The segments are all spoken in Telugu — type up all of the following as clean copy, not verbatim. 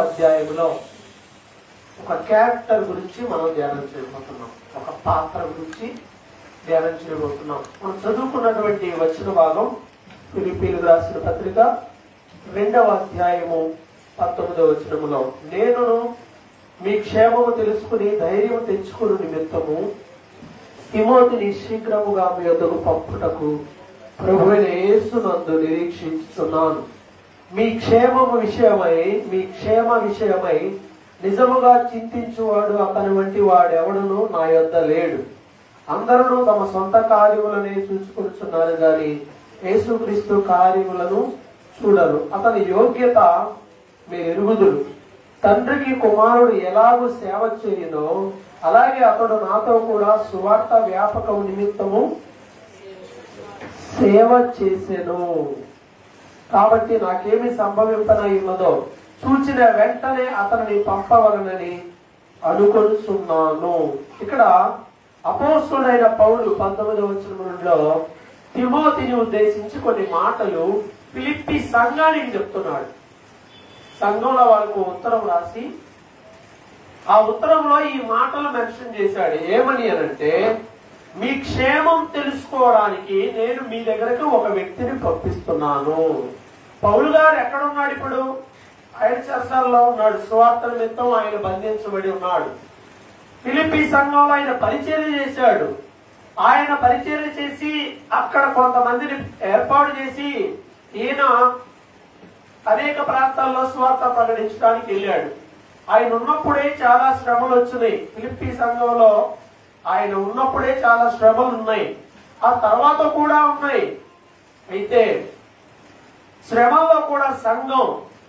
అధ్యాయంలో ఒక క్యారెక్టర్ గురించి మనం ధ్యానం చేయబోతున్నాం. ఒక పాత్ర గురించి ధ్యానం చేయబోతున్నాం. మనం చదువుకున్నటువంటి వచన భాగం ఫిలిప్పీయులకు రాసిన పత్రిక 2వ అధ్యాయము 19వ వచనములో, నేను మీ క్షేమము తెలుసుకుని ధైర్యం తెచ్చుకుని నిమిత్తము తిమోతిని శీఘ్రముగా మీ వద్దకు పంపుటకు ప్రభువైన యేసునందు నిరీక్షిస్తున్నాను. మీ క్షేమ విషయమై నిజముగా చింతించువాడు అతని వంటి వాడెవడును నా యొద్ద లేడు. అందరూ తమ సొంత కార్యములనే చూసుకొచ్చున్నారు గాని యేసుక్రీస్తు కార్యములను చూడరు. అతని యోగ్యత మీరు ఎరుగుదురు. తండ్రికి కుమారుడు ఎలాగూ సేవ చేయనో అలాగే అతడు నాతో కూడా సువార్త వ్యాపకం నిమిత్తము సేవ చేసెను. కాబట్టి నాకేమి సంభవింపనై ఉన్నదో చూచిన వెంటనే అతనిని పంపవలనని అనుకొనుచున్నాను. ఇక్కడ అపోస్తుడైన పౌలు 19వ వచనంలో తిమోతిని ఉద్దేశించి కొన్ని మాటలు ఫిలిప్పీ సంఘానికి చెప్తున్నాడు. సంఘంలో వాళ్ళకు ఉత్తరం రాసి ఆ ఉత్తరంలో ఈ మాటలు మెన్షన్ చేశాడు. ఏమని అనంటే, మీ క్షేమం తెలుసుకోవడానికి నేను మీ దగ్గరకు ఒక వ్యక్తిని పంపిస్తున్నాను. పౌలు గారు ఎక్కడున్నాడు? ఇప్పుడు ఆయన చెరసాలలో ఉన్నాడు. సువార్త నిమిత్తం ఆయన బంధించబడి ఉన్నాడు. ఫిలిప్పీ సంఘంలో ఆయన పరిచర్య చేశాడు. ఆయన పరిచర్య చేసి అక్కడ కొంతమందిని ఏర్పాటు చేసి ఈయన అనేక ప్రాంతాల్లో సువార్త ప్రకటించడానికి వెళ్ళాడు. ఆయన ఉన్నప్పుడే చాలా శ్రమలు వచ్చినాయి. ఫిలిప్పీ సంఘంలో ఆయన ఉన్నప్పుడే చాలా శ్రమలు ఉన్నాయి. ఆ తర్వాత కూడా ఉన్నాయి. అయితే శ్రమల్లో కూడా సంఘం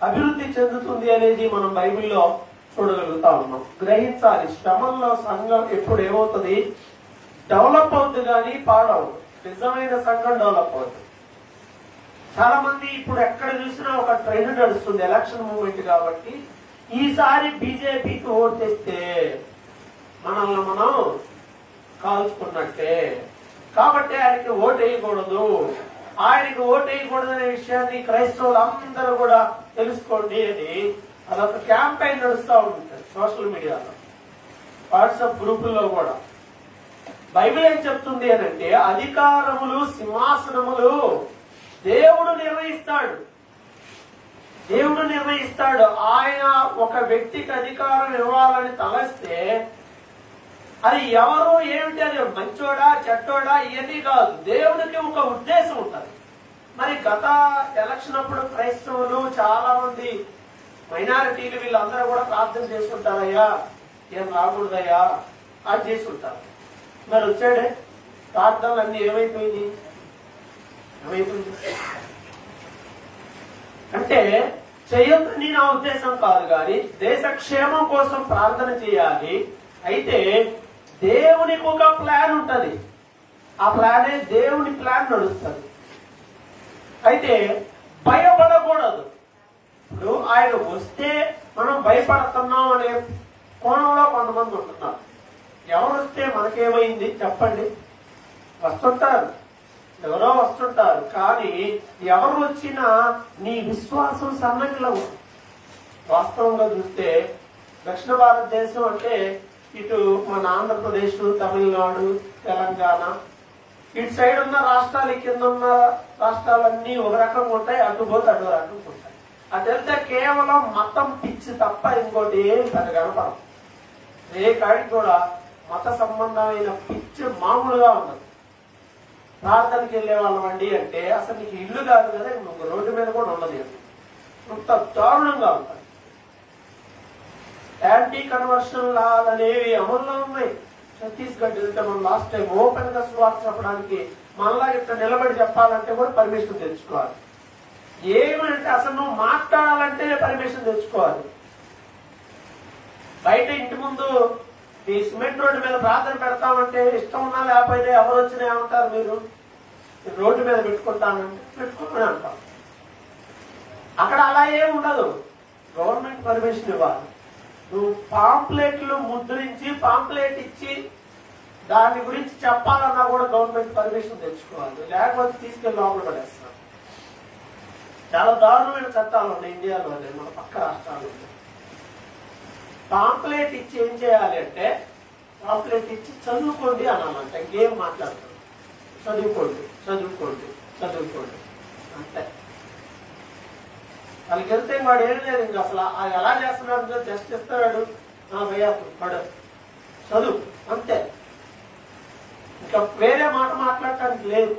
అభివృద్ధి చెందుతుంది అనేది మనం బైబిల్లో చూడగలుగుతా ఉన్నాం. గ్రహించాలి, శ్రమల్లో సంఘం ఎప్పుడు ఏమవుతుంది? డెవలప్ అవుతుంది కానీ పాడవుతుంది. నిజమైన సంఘం డెవలప్ అవుతుంది. చాలా మంది ఇప్పుడు ఎక్కడ చూసినా ఒక ట్రెండ్ నడుస్తుంది, ఎలక్షన్ మూవ్మెంట్ కాబట్టి ఈసారి బీజేపీకి ఓటు తెస్తే మనల్ని మనం కాల్చుకున్నట్టే, కాబట్టి ఆయనకి ఓటు వేయకూడదు. ఆయనకి ఓటు వేయకూడదు అనే విషయాన్ని క్రైస్తవులు అందరూ కూడా తెలుసుకోండి అని అదొక క్యాంపెయిన్ నడుస్తూ ఉంటుంది సోషల్ మీడియాలో, వాట్సాప్ గ్రూపుల్లో కూడా. బైబిల్ ఏం చెప్తుంది అనంటే, అధికారములు సింహాసనములు దేవుడు నిర్ణయిస్తాడు. దేవుడు నిర్ణయిస్తాడు. ఆయన ఒక వ్యక్తికి అధికారం ఇవ్వాలని తలస్తే అది ఎవరు ఏమిటి, అది మంచోడా చెట్టోడా ఇవన్నీ కాదు. దేవుడికి ఒక ఉద్దేశం ఉంటుంది. మరి గత ఎలక్షన్ అప్పుడు క్రైస్తవులు చాలా మంది మైనారిటీలు వీళ్ళందరూ కూడా ప్రార్థన చేసుకుంటారయ్యా, ఏం రాకూడదయ్యా అది చేసుకుంటారు. మరి వచ్చాడే ప్రార్థనలు అన్ని ఏమైపోయింది? అంటే చేయొద్దని నా ఉద్దేశం కాదు, కానీ దేశ క్షేమం కోసం ప్రార్థన చేయాలి. అయితే దేవునికి ఒక ప్లాన్ ఉంటది. ఆ ప్లానే దేవుని ప్లాన్ నడుస్తుంది. అయితే భయపడకూడదు. ఇప్పుడు ఆయన వస్తే మనం భయపడుతున్నాం అనే కోణంలో కొంతమంది ఉంటున్నారు. ఎవరు వస్తే మనకేమైంది చెప్పండి? వస్తుంటారు, ఎవరో వస్తుంటారు. కానీ ఎవరు వచ్చినా నీ విశ్వాసం సన్నగిలవు. వాస్తవంగా చూస్తే దక్షిణ భారతదేశం అంటే ఇటు మన ఆంధ్రప్రదేశ్, తమిళనాడు, తెలంగాణ, ఇటు సైడ్ ఉన్న రాష్ట్రాలు, కింద ఉన్న రాష్ట్రాలన్నీ ఒక రకంగా ఉంటాయి, అటు పోతే అటు రకంగా ఉంటాయి. అటు వెళ్తే కేవలం మతం పిచ్చి తప్ప ఇంకోటి ఏం పెద్ద కనపడదు. ఏ కాడికి కూడా మత సంబంధమైన పిచ్చి మామూలుగా ఉన్నది. ప్రార్థనకి వెళ్లే వాళ్ళం అండి అంటే అసలు నీకు ఇల్లు కాదు కదా, ఇంకొక రోడ్డు మీద కూడా ఉండదు. అంత దారుణంగా ఉంటుంది. యాంటీ కన్వర్షన్ లాలు అనేవి అమల్లో ఉన్నాయి. ఛత్తీస్గఢ్ వెళ్తే మనం లాస్ట్ టైం ఓపెన్ గా సువార్త చెప్పడానికి మళ్ళా ఇక్కడ నిలబడి చెప్పాలంటే కూడా పర్మిషన్ తెచ్చుకోవాలి. ఏమంటే అసలు నువ్వు మాట్లాడాలంటే పర్మిషన్ తెచ్చుకోవాలి. బయట ఇంటి ముందు ఈ సిమెంట్ రోడ్డు మీద ప్రార్థన పెడతామంటే ఇష్టం ఉన్నా లేకపోతే ఎవరు వచ్చినా ఏమంటారు? మీరు రోడ్డు మీద పెట్టుకుంటానంటే పెట్టుకోమని అంటాం. అక్కడ అలా ఏమి ఉండదు. గవర్నమెంట్ పర్మిషన్ ఇవ్వాలి. నువ్వు పాంప్లెట్లు ముద్రించి పాంప్లెట్ ఇచ్చి దాని గురించి చెప్పాలన్నా కూడా గవర్నమెంట్ పర్మిషన్ తెచ్చుకోవాలి. లేకపోతే తీసుకెళ్లి లోపల పడేస్తాం. చాలా దారుణమైన చట్టాలు ఉన్నాయి ఇండియాలో, మన పక్క రాష్ట్రాలు. పాంప్లెట్ ఇచ్చి ఏం చేయాలి అంటే, పాంప్లెట్ ఇచ్చి చదువుకోండి అనాలంట. ఇంకేం మాట్లాడతారు, చదువుకోండి చదువుకోండి చదువుకోండి అంతే. వాళ్ళకి వెళ్తే వాడు ఏం లేదు, ఇంకా అసలు ఎలా చేస్తున్నాడు, జస్ట్ ఇస్తాడు, భయ్యా వాడు చదువు అంతే, ఇంకా వేరే మాట మాట్లాడటానికి లేదు.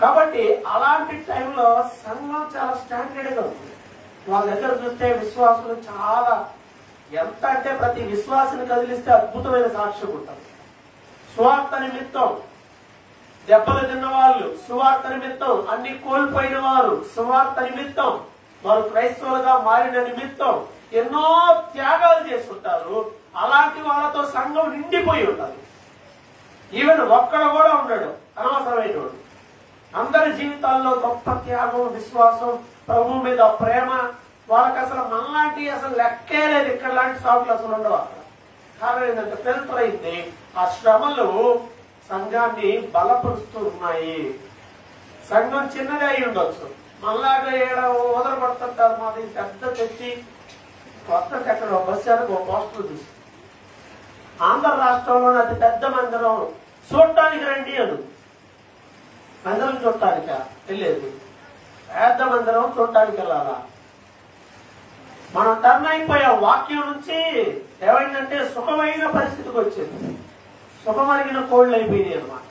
కాబట్టి అలాంటి టైంలో సంఘం చాలా స్టాండర్డ్ గా ఉంది. వాళ్ళ దగ్గర చూస్తే విశ్వాసులు చాలా, ఎంత అంటే ప్రతి విశ్వాసిని కదిలిస్తే అద్భుతమైన సాక్ష్యం ఉంటుంది. సువార్త నిమిత్తం దెబ్బలు తిన్నవాళ్ళు, సువార్త నిమిత్తం అన్ని కోల్పోయిన వారు, సువార్త నిమిత్తం వారు క్రైస్తవులుగా మారిన నిమిత్తం ఎన్నో త్యాగాలు చేస్తుంటారు. అలాంటి వాళ్ళతో సంఘం నిండిపోయి ఉంటుంది. ఈవెన్ ఒక్కడ కూడా ఉండడు అనవసరమైన వాడు. అందరి జీవితాల్లో గొప్ప త్యాగం, విశ్వాసం, ప్రభు మీద ప్రేమ. వాళ్ళకి అసలు మనలాంటి అసలు లెక్కే లేదు. ఇక్కడ లాంటి సాకులు అసలు ఉండవు అక్కడ. కారణం ఏంటంటే ఫిల్టర్ అయింది. ఆ శ్రమలు సంఘాన్ని బలపరుస్తూ ఉన్నాయి. సంఘం చిన్నగా అయి ఉండొచ్చు, మనలాగా వదలబడుతుంటారు. మాది పెద్ద తెచ్చి కొత్తగా ఎక్కడ బస్సానికి ఒక పోస్టర్ చూసి, ఆంధ్ర రాష్ట్రంలోని అతి పెద్ద మందిరం చూడటానికి రండి అని. మందిరం చూడటానిక వెళ్ళేది, పెద్ద మందిరం చూడటానికి వెళ్ళాలా? మనం టర్న్ అయిపోయాం. వాక్యం నుంచి ఏమైందంటే సుఖమైన పరిస్థితికి వచ్చింది. సుఖమరిగిన కోళ్ళు అయిపోయినాయి అన్నమాట.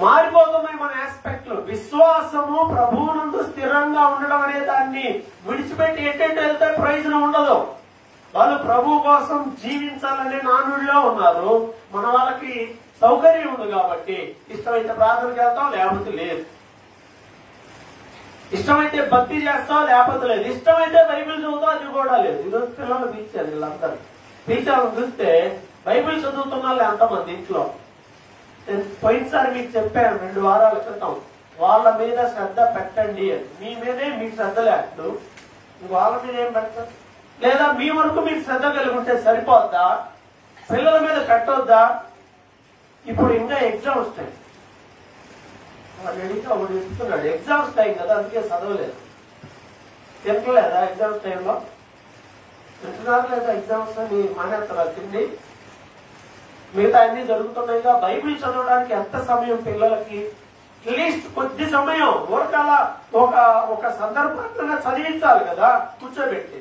మారిపోతున్నాయి మన ఆస్పెక్ట్లు. విశ్వాసము ప్రభువునందు స్థిరంగా ఉండడం అనే దాన్ని విడిచిపెట్టి ఎట్టెట్టు వెళ్తే ప్రయోజనం ఉండదు. వాళ్ళు ప్రభు కోసం జీవించాలనే నానుడిలో ఉన్నారు. మన వాళ్ళకి సౌకర్యం ఉంది కాబట్టి ఇష్టమైతే ప్రార్థనకి వెళ్తాం, లేకపోతే లేదు. ఇష్టమైతే భక్తి చేస్తాం, లేకపోతే లేదు. ఇష్టమైతే బైబిల్ చదువుతాం, అది కూడా లేదు. ఈరోజు పిల్లలు పిలిచారు, వీళ్ళందరూ పిలిచాలని చూస్తే బైబిల్ చదువుతున్న వాళ్ళు ఎంతమంది ఇంట్లో. నేను పోయినసారి మీకు చెప్పాను 2 వారాల క్రితం, వాళ్ళ మీద శ్రద్ధ పెట్టండి అని. మీ మీదే మీకు శ్రద్ధ లేదు, వాళ్ళ మీద ఏం పెడతారు? లేదా మీ వరకు మీకు శ్రద్ధ కలిగి ఉంటే సరిపోద్దా? పిల్లల మీద పెట్టొద్దా? ఇప్పుడు ఇంకా ఎగ్జామ్స్ టైం. వాడు అడిగితే ఒకడు చెప్తున్నాడు, ఎగ్జామ్స్ టైం కదా అందుకే చదవలేదు. తినలేదా ఎగ్జామ్స్ టైంలో? తింటున్నారు లేదా ఎగ్జామ్స్ అని మానేస్తారా తిండి? మిగతా అన్ని జరుగుతున్నాయిగా. బైబిల్ చదవడానికి ఎంత సమయం పిల్లలకి? అట్లీస్ట్ కొద్ది సమయం ఊరకాల ఒక సందర్భంగా చదివించాలి కదా కూర్చోబెట్టి.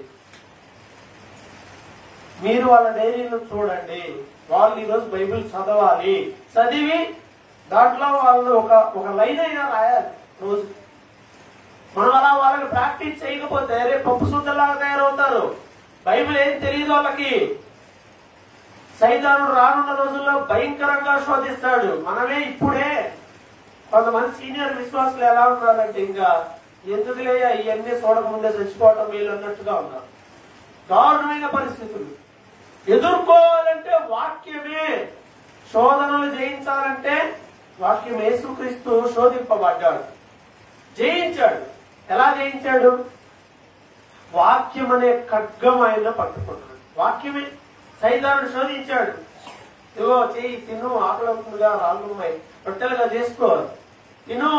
మీరు వాళ్ళ డైరీలు చూడండి. వాళ్ళు ఈరోజు బైబిల్ చదవాలి. చదివి దాంట్లో వాళ్ళు ఒక లైన్ అయినా రాయాలి రోజు. మనం అలా వాళ్ళకి ప్రాక్టీస్ చేయకపోతే రేపు పప్పు శుద్ధలాగా తయారవుతారు. బైబిల్ ఏం తెలియదు వాళ్ళకి. సైతానుడు రానున్న రోజుల్లో భయంకరంగా శోధిస్తాడు. మనమే ఇప్పుడే కొంతమంది సీనియర్ విశ్వాసులు ఎలా ఉన్నారంటే, ఇంకా ఎందుకులే ఇవన్నీ చూడకముందే చచ్చిపోవటం వీళ్ళు అన్నట్టుగా ఉన్నారు. దారుణమైన పరిస్థితులు. ఎదుర్కోవాలంటే వాక్యమే. శోధనలు జయించాలంటే వాక్యం. యేసుక్రీస్తు శోధింపబడ్డాడు, జయించాడు. ఎలా జయించాడు? వాక్యం అనే ఖడ్గం ఆయన పట్టుకున్నాడు. వాక్యమే. సైతానుడు శోధించాడు. ఇదిగో చెయ్యి, తిను, ఆకలి అవుతుందిగా, రాళ్ళున్నాయి, రొట్టెలుగా చేసుకో, తిను.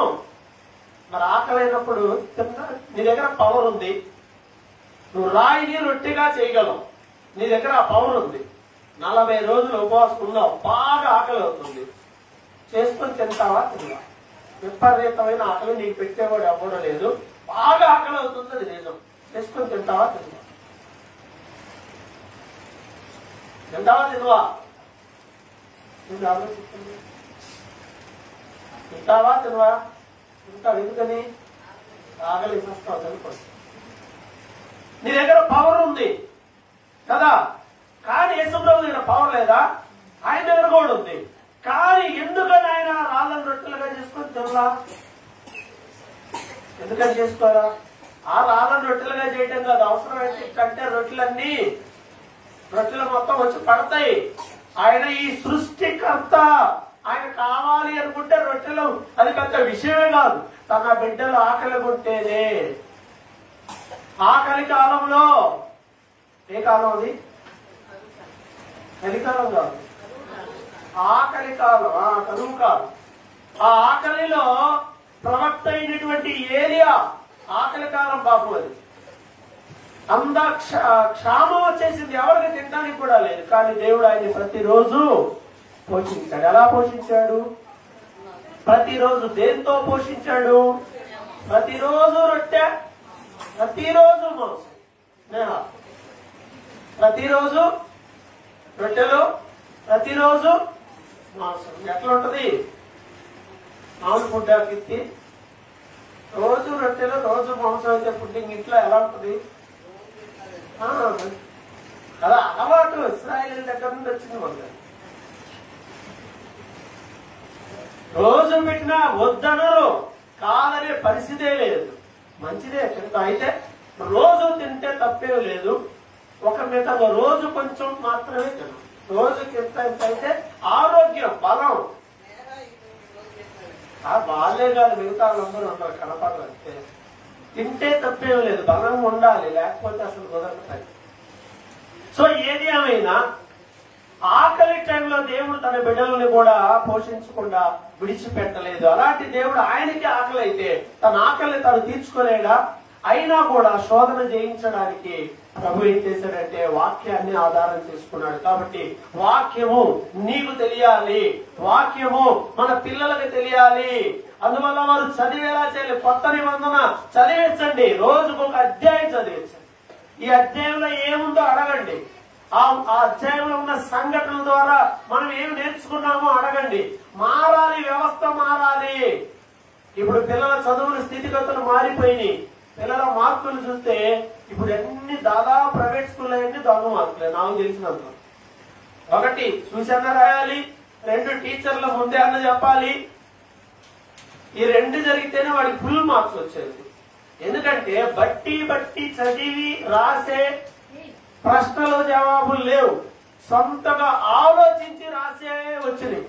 మరి ఆకలైనప్పుడు తిన్నా. నీ దగ్గర పవర్ ఉంది, నువ్వు రాయిని రొట్టెగా చేయగలవు. నీ దగ్గర ఆ పవర్ ఉంది. 40 రోజులు ఉపవాసం ఉన్నావు, బాగా ఆకలి అవుతుంది, చేసుకొని తింటావా? తిన్నా. విపరీతమైన ఆకలి నీకు పెట్టేవాడు ఎవ్వడం లేదు. బాగా ఆకలి అవుతుంది, అది నిజం. చేసుకొని తింటావా? తిన్నా. తింటావా? తినవా? నేను ఆలోచిస్తుంది. తింటావా? తినవా? తింటావు. ఎందుకని? ఆకలి వస్తావు అనుకోండి. నీ దగ్గర పవర్ ఉంది కదా. కానీ యేసుప్రభు దగ్గర పవర్ లేదా? ఆయన దగ్గర కూడా ఉంది. కానీ ఎందుకని ఆయన రాళ్ళను రొట్టెలుగా చేసుకొని తినలా? ఎందుకని చేసుకోరా? ఆ రాళ్ళను రొట్టెలుగా చేయటం కాదు, అవసరమైతే కంటే రొట్టెలు మొత్తం వచ్చి పడతాయి. ఆయన ఈ సృష్టికర్త. ఆయన కావాలి అనుకుంటే రొట్టెలు అది పెద్ద విషయమే కాదు. తన బిడ్డలు ఆకలి కొట్టేదే. ఆకలి కాలంలో, ఏ కాలం అది? చలికాలం కాదు, ఆకలి కాలం, కరువు కాలం. ఆ ఆకలిలో ప్రవక్త అయినటువంటి ఏలియా ఆకలి కాలం పాపం అది. క్షామం వచ్చేసింది, ఎవరికి తినడానికి కూడా లేదు. కానీ దేవుడు ఆయన్ని ప్రతిరోజు పోషించాడు. ఎలా పోషించాడు? ప్రతిరోజు దేంతో పోషించాడు? ప్రతిరోజు రొట్టె, ప్రతిరోజు మాంసం, ప్రతిరోజు రొట్టెలు, ప్రతిరోజు మాంసం. ఎట్లా ఉంటది మామూలు ఫుడ్ కిత్తి? రోజు రొట్టెలు రోజు మాంసం అయితే ఫుడ్డింగ్ ఇంట్లో ఎలా ఉంటుంది? అలా అలవాటు ఇశ్రాయేలు దగ్గర నుండి వచ్చింది మనకి. రోజు పెట్టినా వద్దనరు, కాదనే పరిస్థితే లేదు. మంచిదే తింటా, అయితే రోజు తింటే తప్పే లేదు. ఒక మిగతా రోజు కొంచెం మాత్రమే తినం. రోజుకి ఎంత అయితే ఆరోగ్యం, బలం. వాళ్ళే కాదు, మిగతా వాళ్ళందరూ ఉన్నారు కనపడాలంటే. తింటే తప్పేం లేదు, బలం ఉండాలి, లేకపోతే అసలు కుదరదు. సో ఏది ఏమైనా ఆకలి టైంలో దేవుడు తన బిడ్డలని కూడా పోషించకుండా విడిచిపెట్టలేదు. అలాంటి దేవుడు ఆయనకి ఆకలి అయితే తన ఆకలిని తను తీర్చుకోలేడా? అయినా కూడా శోధన జయించడానికి ప్రభు ఏం చేశాడంటే వాక్యాన్ని ఆధారం చేసుకున్నాడు. కాబట్టి వాక్యము నీకు తెలియాలి, వాక్యము మన పిల్లలకు తెలియాలి. అందువల్ల వారు చదివేలా చేయాలి. కొత్త నిబంధన చదివించండి, రోజుకు ఒక అధ్యాయం చదివించండి. ఈ అధ్యాయంలో ఏముందో అడగండి. ఆ అధ్యాయంలో ఉన్న సంఘటనల ద్వారా మనం ఏమి నేర్చుకున్నామో అడగండి. మారాలి, వ్యవస్థ మారాలి. ఇప్పుడు పిల్లల చదువుల స్థితిగతులు మారిపోయినాయి. పిల్లల మార్కులు చూస్తే ఇప్పుడు అన్ని దాదాపు ప్రైవేట్ స్కూల్ అయ్యింది దొంగ మార్కులే నాకు తెలిసినంత. ఒకటి చూసన్న రాయాలి, 2 టీచర్ల ముందే అన్న చెప్పాలి. ఈ 2 జరిగితేనే వాడికి ఫుల్ మార్క్స్ వచ్చేది. ఎందుకంటే బట్టి చదివి రాసే ప్రశ్నలు జవాబులు లేవు, సొంతగా ఆలోచించి రాసే వచ్చినాయి.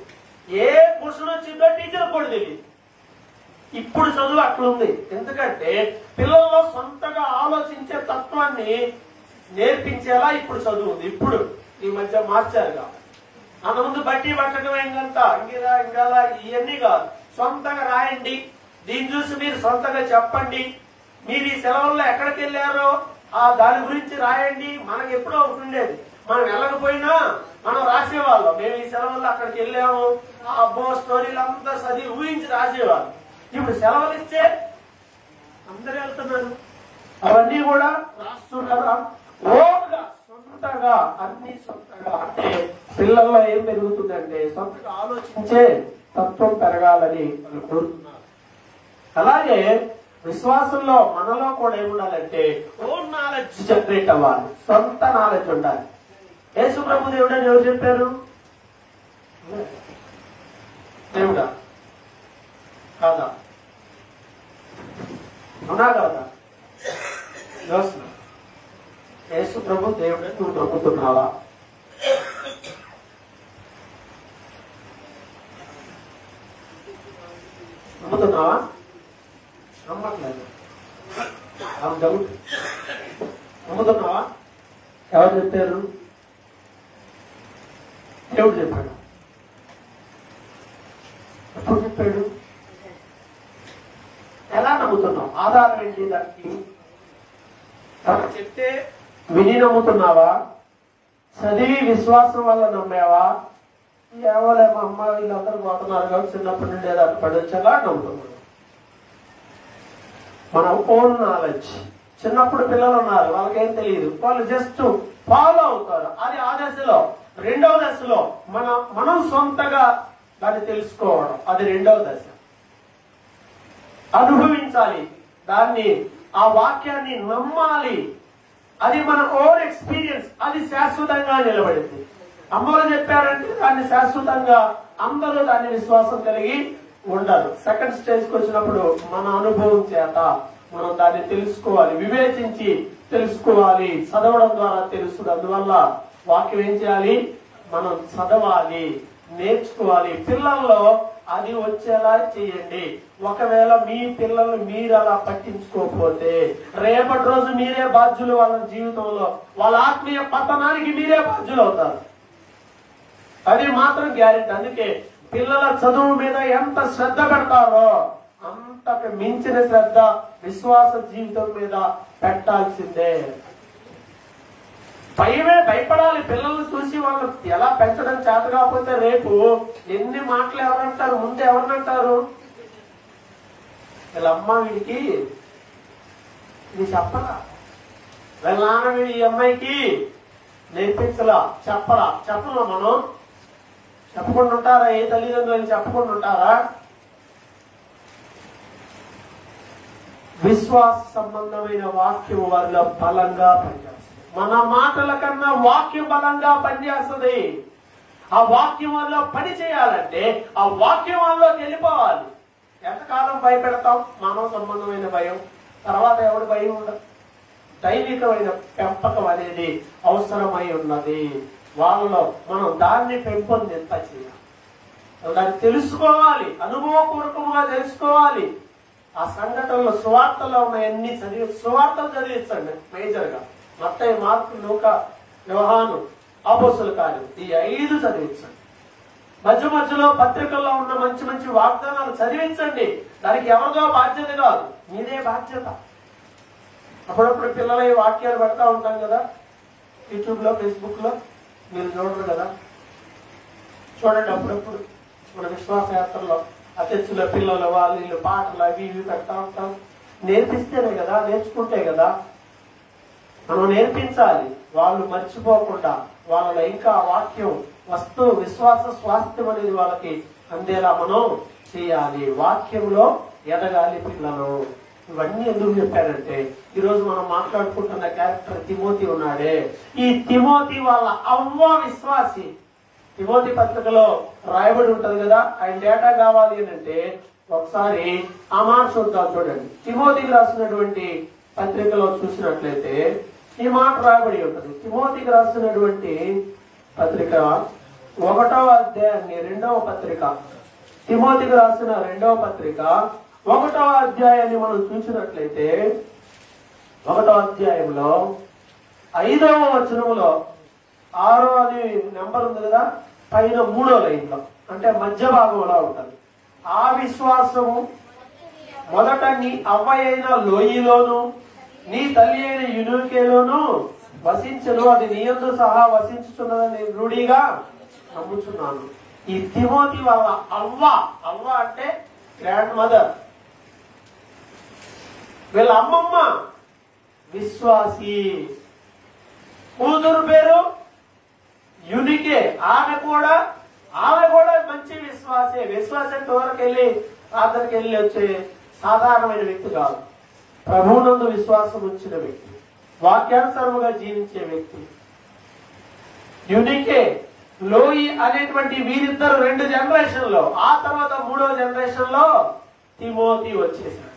ఏ క్వశ్చన్ వచ్చిందో టీచర్ కూడా తెలియదు. ఇప్పుడు చదువు అట్లుంది. ఎందుకంటే పిల్లల్లో సొంతగా ఆలోచించే తత్వాన్ని నేర్పించేలా ఇప్పుడు చదువు ఉంది. ఇప్పుడు ఈ మధ్య మార్చారు కాబట్టి. అంతకుముందు బట్టి పట్టడం ఏంటంతా ఇంకా ఇవన్నీ కాదు. సొంతంగా రాయండి, దీన్ని చూసి మీరు సొంతంగా చెప్పండి. మీరు ఈ సెలవుల్లో ఎక్కడికి వెళ్ళారో దాని గురించి రాయండి. మనకు ఎప్పుడో ఒకటి ఉండేది, మనం వెళ్ళకపోయినా మనం రాసేవాళ్ళం. మేము ఈ సెలవుల్లో అక్కడికి వెళ్ళాము, అబ్బో స్టోరీలు అంతా చదివి ఊహించి రాసేవాళ్ళం. ఇప్పుడు సెలవులు ఇచ్చే అందరూ వెళ్తున్నారు, అవన్నీ కూడా రాస్తున్నారా? ఓగా సొంతగా అన్ని సొంతగా. అంటే పిల్లల్లో ఏం పెరుగుతుందంటే సొంతగా ఆలోచించే తత్వం పెరగాలని వాళ్ళు కోరుతున్నారు. అలాగే విశ్వాసంలో మనలో కూడా ఏముండాలంటే ఓన్ నాలెడ్జ్ జనరేట్ అవ్వాలి, సొంత నాలెడ్జ్ ఉండాలి. యేసు ప్రభు దేవుడు అని ఎవరు చెప్పారు? దేవుడా కాదా? అవునా కాదా? యేసు ప్రభు దేవుడే నువ్వు నమ్ముతున్నావా? నమ్ముతున్నావా? నమ్మట్లేదు. డౌట్. నమ్ముతున్నావా? ఎవరు చెప్పారు? దేవుడు చెప్పాడు. ఎప్పుడు చెప్పాడు? ఎలా నమ్ముతున్నావు? ఆధారం ఏంటి దానికి? చెప్తే విని నమ్ముతున్నావా? చదివి విశ్వాసం వల్ల నమ్మావా? ఏవోలే మా అమ్మ వీళ్ళందరూ పోతున్నారు కాబట్టి చిన్నప్పటి నుండి ఏదో పడొచ్చేలా నమ్ముతున్నాడు. మన ఓన్ నాలెడ్జ్. చిన్నప్పుడు పిల్లలు ఉన్నారు, వాళ్ళకేం తెలియదు, వాళ్ళు జస్ట్ ఫాలో అవుతారు. అది ఆ దశలో. రెండవ దశలో మనం సొంతగా దాన్ని తెలుసుకోవడం, అది రెండవ దశ. అనుభవించాలి దాన్ని, ఆ వాక్యాన్ని నమ్మాలి. అది మన ఓన్ ఎక్స్పీరియన్స్, అది శాశ్వతంగా నిలబడింది. అమ్మలు చెప్పారంటే దాన్ని శాశ్వతంగా అందరూ దాన్ని విశ్వాసం కలిగి ఉండరు. సెకండ్ స్టేజ్కి వచ్చినప్పుడు మన అనుభవం చేత మనం దాన్ని తెలుసుకోవాలి, వివేచించి తెలుసుకోవాలి. చదవడం ద్వారా తెలుస్తుంది. అందువల్ల వాక్యం ఏం చేయాలి? మనం చదవాలి, నేర్చుకోవాలి. పిల్లల్లో అది వచ్చేలా చేయండి. ఒకవేళ మీ పిల్లల్ని మీరు అలా పట్టించుకోకపోతే రేపటి రోజు మీరే బాధ్యులు. వాళ్ళ జీవితంలో వాళ్ళ ఆత్మీయ పతనానికి మీరే బాధ్యులు అవుతారు. అది మాత్రం గ్యారెంటీ. అందుకే పిల్లల చదువు మీద ఎంత శ్రద్ధ పెడతారో అంతకు మించిన శ్రద్ధ విశ్వాస జీవితం మీద పెట్టాల్సిందే. భయమే, భయపడాలి. పిల్లల్ని చూసి వాళ్ళు ఎలా పెంచడం చేత కాకపోతే రేపు ఎన్ని మాటలు ఎవరంటారు, ముందు ఎవరినంటారు? వీళ్ళ అమ్మ వీడికి ఇది చెప్పరా, వీళ్ళ నాన్న వీడి ఈ అమ్మాయికి నేర్పించలా, చెప్పలా మనం చెప్పకుండా ఉంటారా? ఏ తల్లిదండ్రులు చెప్పకుండా ఉంటారా? విశ్వాస సంబంధమైన వాక్యం వారిలో బలంగా పనిచేస్తుంది. మన మాటల కన్నా వాక్యం బలంగా పనిచేస్తుంది. ఆ వాక్యం వల్ల పని చేయాలంటే ఆ వాక్యం వల్లకి వెళ్ళిపోవాలి. ఎంతకాలం భయపెడతాం? మానవ సంబంధమైన భయం, తర్వాత ఎవడు భయం ఉండదు. దైవికమైన పెంపకం అనేది అవసరమై ఉన్నది. వాళ్ళలో మనం దాన్ని పెంపొందింప చేయాలి. దాన్ని తెలుసుకోవాలి, అనుభవపూర్వకంగా తెలుసుకోవాలి. ఆ సంఘటనలో సువార్తలో ఉన్నాయన్నీ సువార్తలు చదివించండి. మేజర్ గా మత్తయి, మార్కు, లూకా, యోహాను, అపోస్తల కార్యం ఈ 5 చదివించండి. మధ్యలో పత్రికల్లో ఉన్న మంచి మంచి వాగ్దానాలు చదివించండి. దానికి ఎవరిదో బాధ్యత కాదు, మీదే బాధ్యత. అప్పుడప్పుడు పిల్లల ఈ వాక్యాలు పెడతా ఉంటాం కదా, యూట్యూబ్ లో, ఫేస్బుక్ లో. మీరు చూడరు కదా, చూడండి. అప్పుడప్పుడు మన విశ్వాస యాత్రలో అతిథుల పిల్లలు వాళ్ళు పాటలు అవి ఇవి పెడతా ఉంటాం. నేర్పిస్తేనే కదా, నేర్చుకుంటే కదా. మనం నేర్పించాలి, వాళ్ళు మర్చిపోకుండా వాళ్ళలో ఇంకా వాక్యం విశ్వాస స్వాస్థ్యం అనేది వాళ్ళకి అందేలా మనం చేయాలి. వాక్యంలో ఎదగాలి పిల్లలు. ఇవన్నీ ఎందుకు చెప్పారంటే, ఈరోజు మనం మాట్లాడుకుంటున్న క్యారెక్టర్ తిమోతి ఉన్నాడే, ఈ తిమోతి వాళ్ళ అవ్వ విశ్వాసి. తిమోతి పత్రికలో రాయబడి ఉంటది కదా, ఆయన డేటా కావాలి అంటే ఒకసారి ఆ మాట చూద్దాం. చూడండి, తిమోతికి రాసినటువంటి పత్రికలో చూసినట్లయితే ఈ మాట రాయబడి ఉంటుంది. తిమోతికి రాసినటువంటి పత్రిక 1వ అధ్యాయాన్ని 2వ పత్రిక, తిమోతికి రాసిన 2వ పత్రిక 1వ అధ్యాయాన్ని మనం చూసినట్లయితే 1వ అధ్యాయంలో 5వ వచనంలో 6 అని నెంబర్ ఉంది కదా, పైన 3వ లైన్లో అంటే మధ్య భాగంలో ఉంటుంది. ఆ విశ్వాసము మొదట నీ అవ్వ అయిన లోయిలోను నీ తల్లి అయిన యునూకేలోను వసించను, అది నీ యందు సహా వసించుతున్నదని రూఢిగా నమ్ముచున్నాను. ఈ తిమోతి వాళ్ళ అవ్వ అంటే గ్రాండ్ మదర్, వీళ్ళ అమ్మమ్మ విశ్వాసి, కూతురు పేరు యునికే, ఆమె కూడా మంచి విశ్వాసే. విశ్వాసం వరకు వెళ్ళి ప్రార్థనకి వెళ్ళి వచ్చే సాధారణమైన వ్యక్తి కాదు, ప్రభువునందు విశ్వాసం ఉంచిన వ్యక్తి, వాక్యానుసారముగా జీవించే వ్యక్తి. యునికే, లోయి అనేటువంటి వీరిద్దరు 2 జనరేషన్లో, ఆ తర్వాత 3వ జనరేషన్ లో తిమోతి వచ్చేసాడు.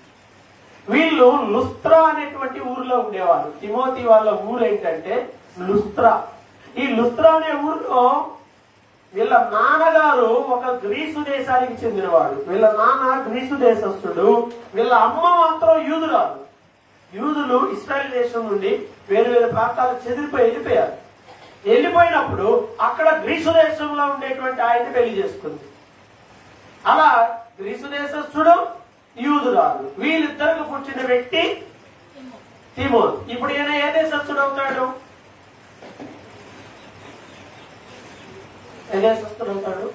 వీళ్ళు లుస్త్రా అనేటువంటి ఊర్లో ఉండేవారు. తిమోతి వాళ్ళ ఊరు ఏంటంటే లుస్త్రా. ఈ లుస్త్రా అనే ఊరిలో వీళ్ళ నాన్నగారు ఒక గ్రీసు దేశానికి చెందినవాడు. వీళ్ళ నాన్న గ్రీసు దేశస్థుడు, వీళ్ళ అమ్మ మాత్రం యూదురాలు. యూదులు ఇశ్రాయేల్ దేశం నుండి వేరు వేరు ప్రాంతాలకు వెళ్ళిపోయారు. వెళ్ళిపోయినప్పుడు అక్కడ గ్రీసు దేశంలో ఉండేటువంటి ఆయన్ని పెళ్లి చేసుకుంది. అలా గ్రీసు దేశస్థుడు, యూదురాలు, వీళ్ళిద్దరికి పుట్టిన వ్యక్తి తిమోతి. ఇప్పుడు ఈయన ఏ దేశస్థుడు అవుతాడు? ఏ దేశస్థుడు అవుతాడు?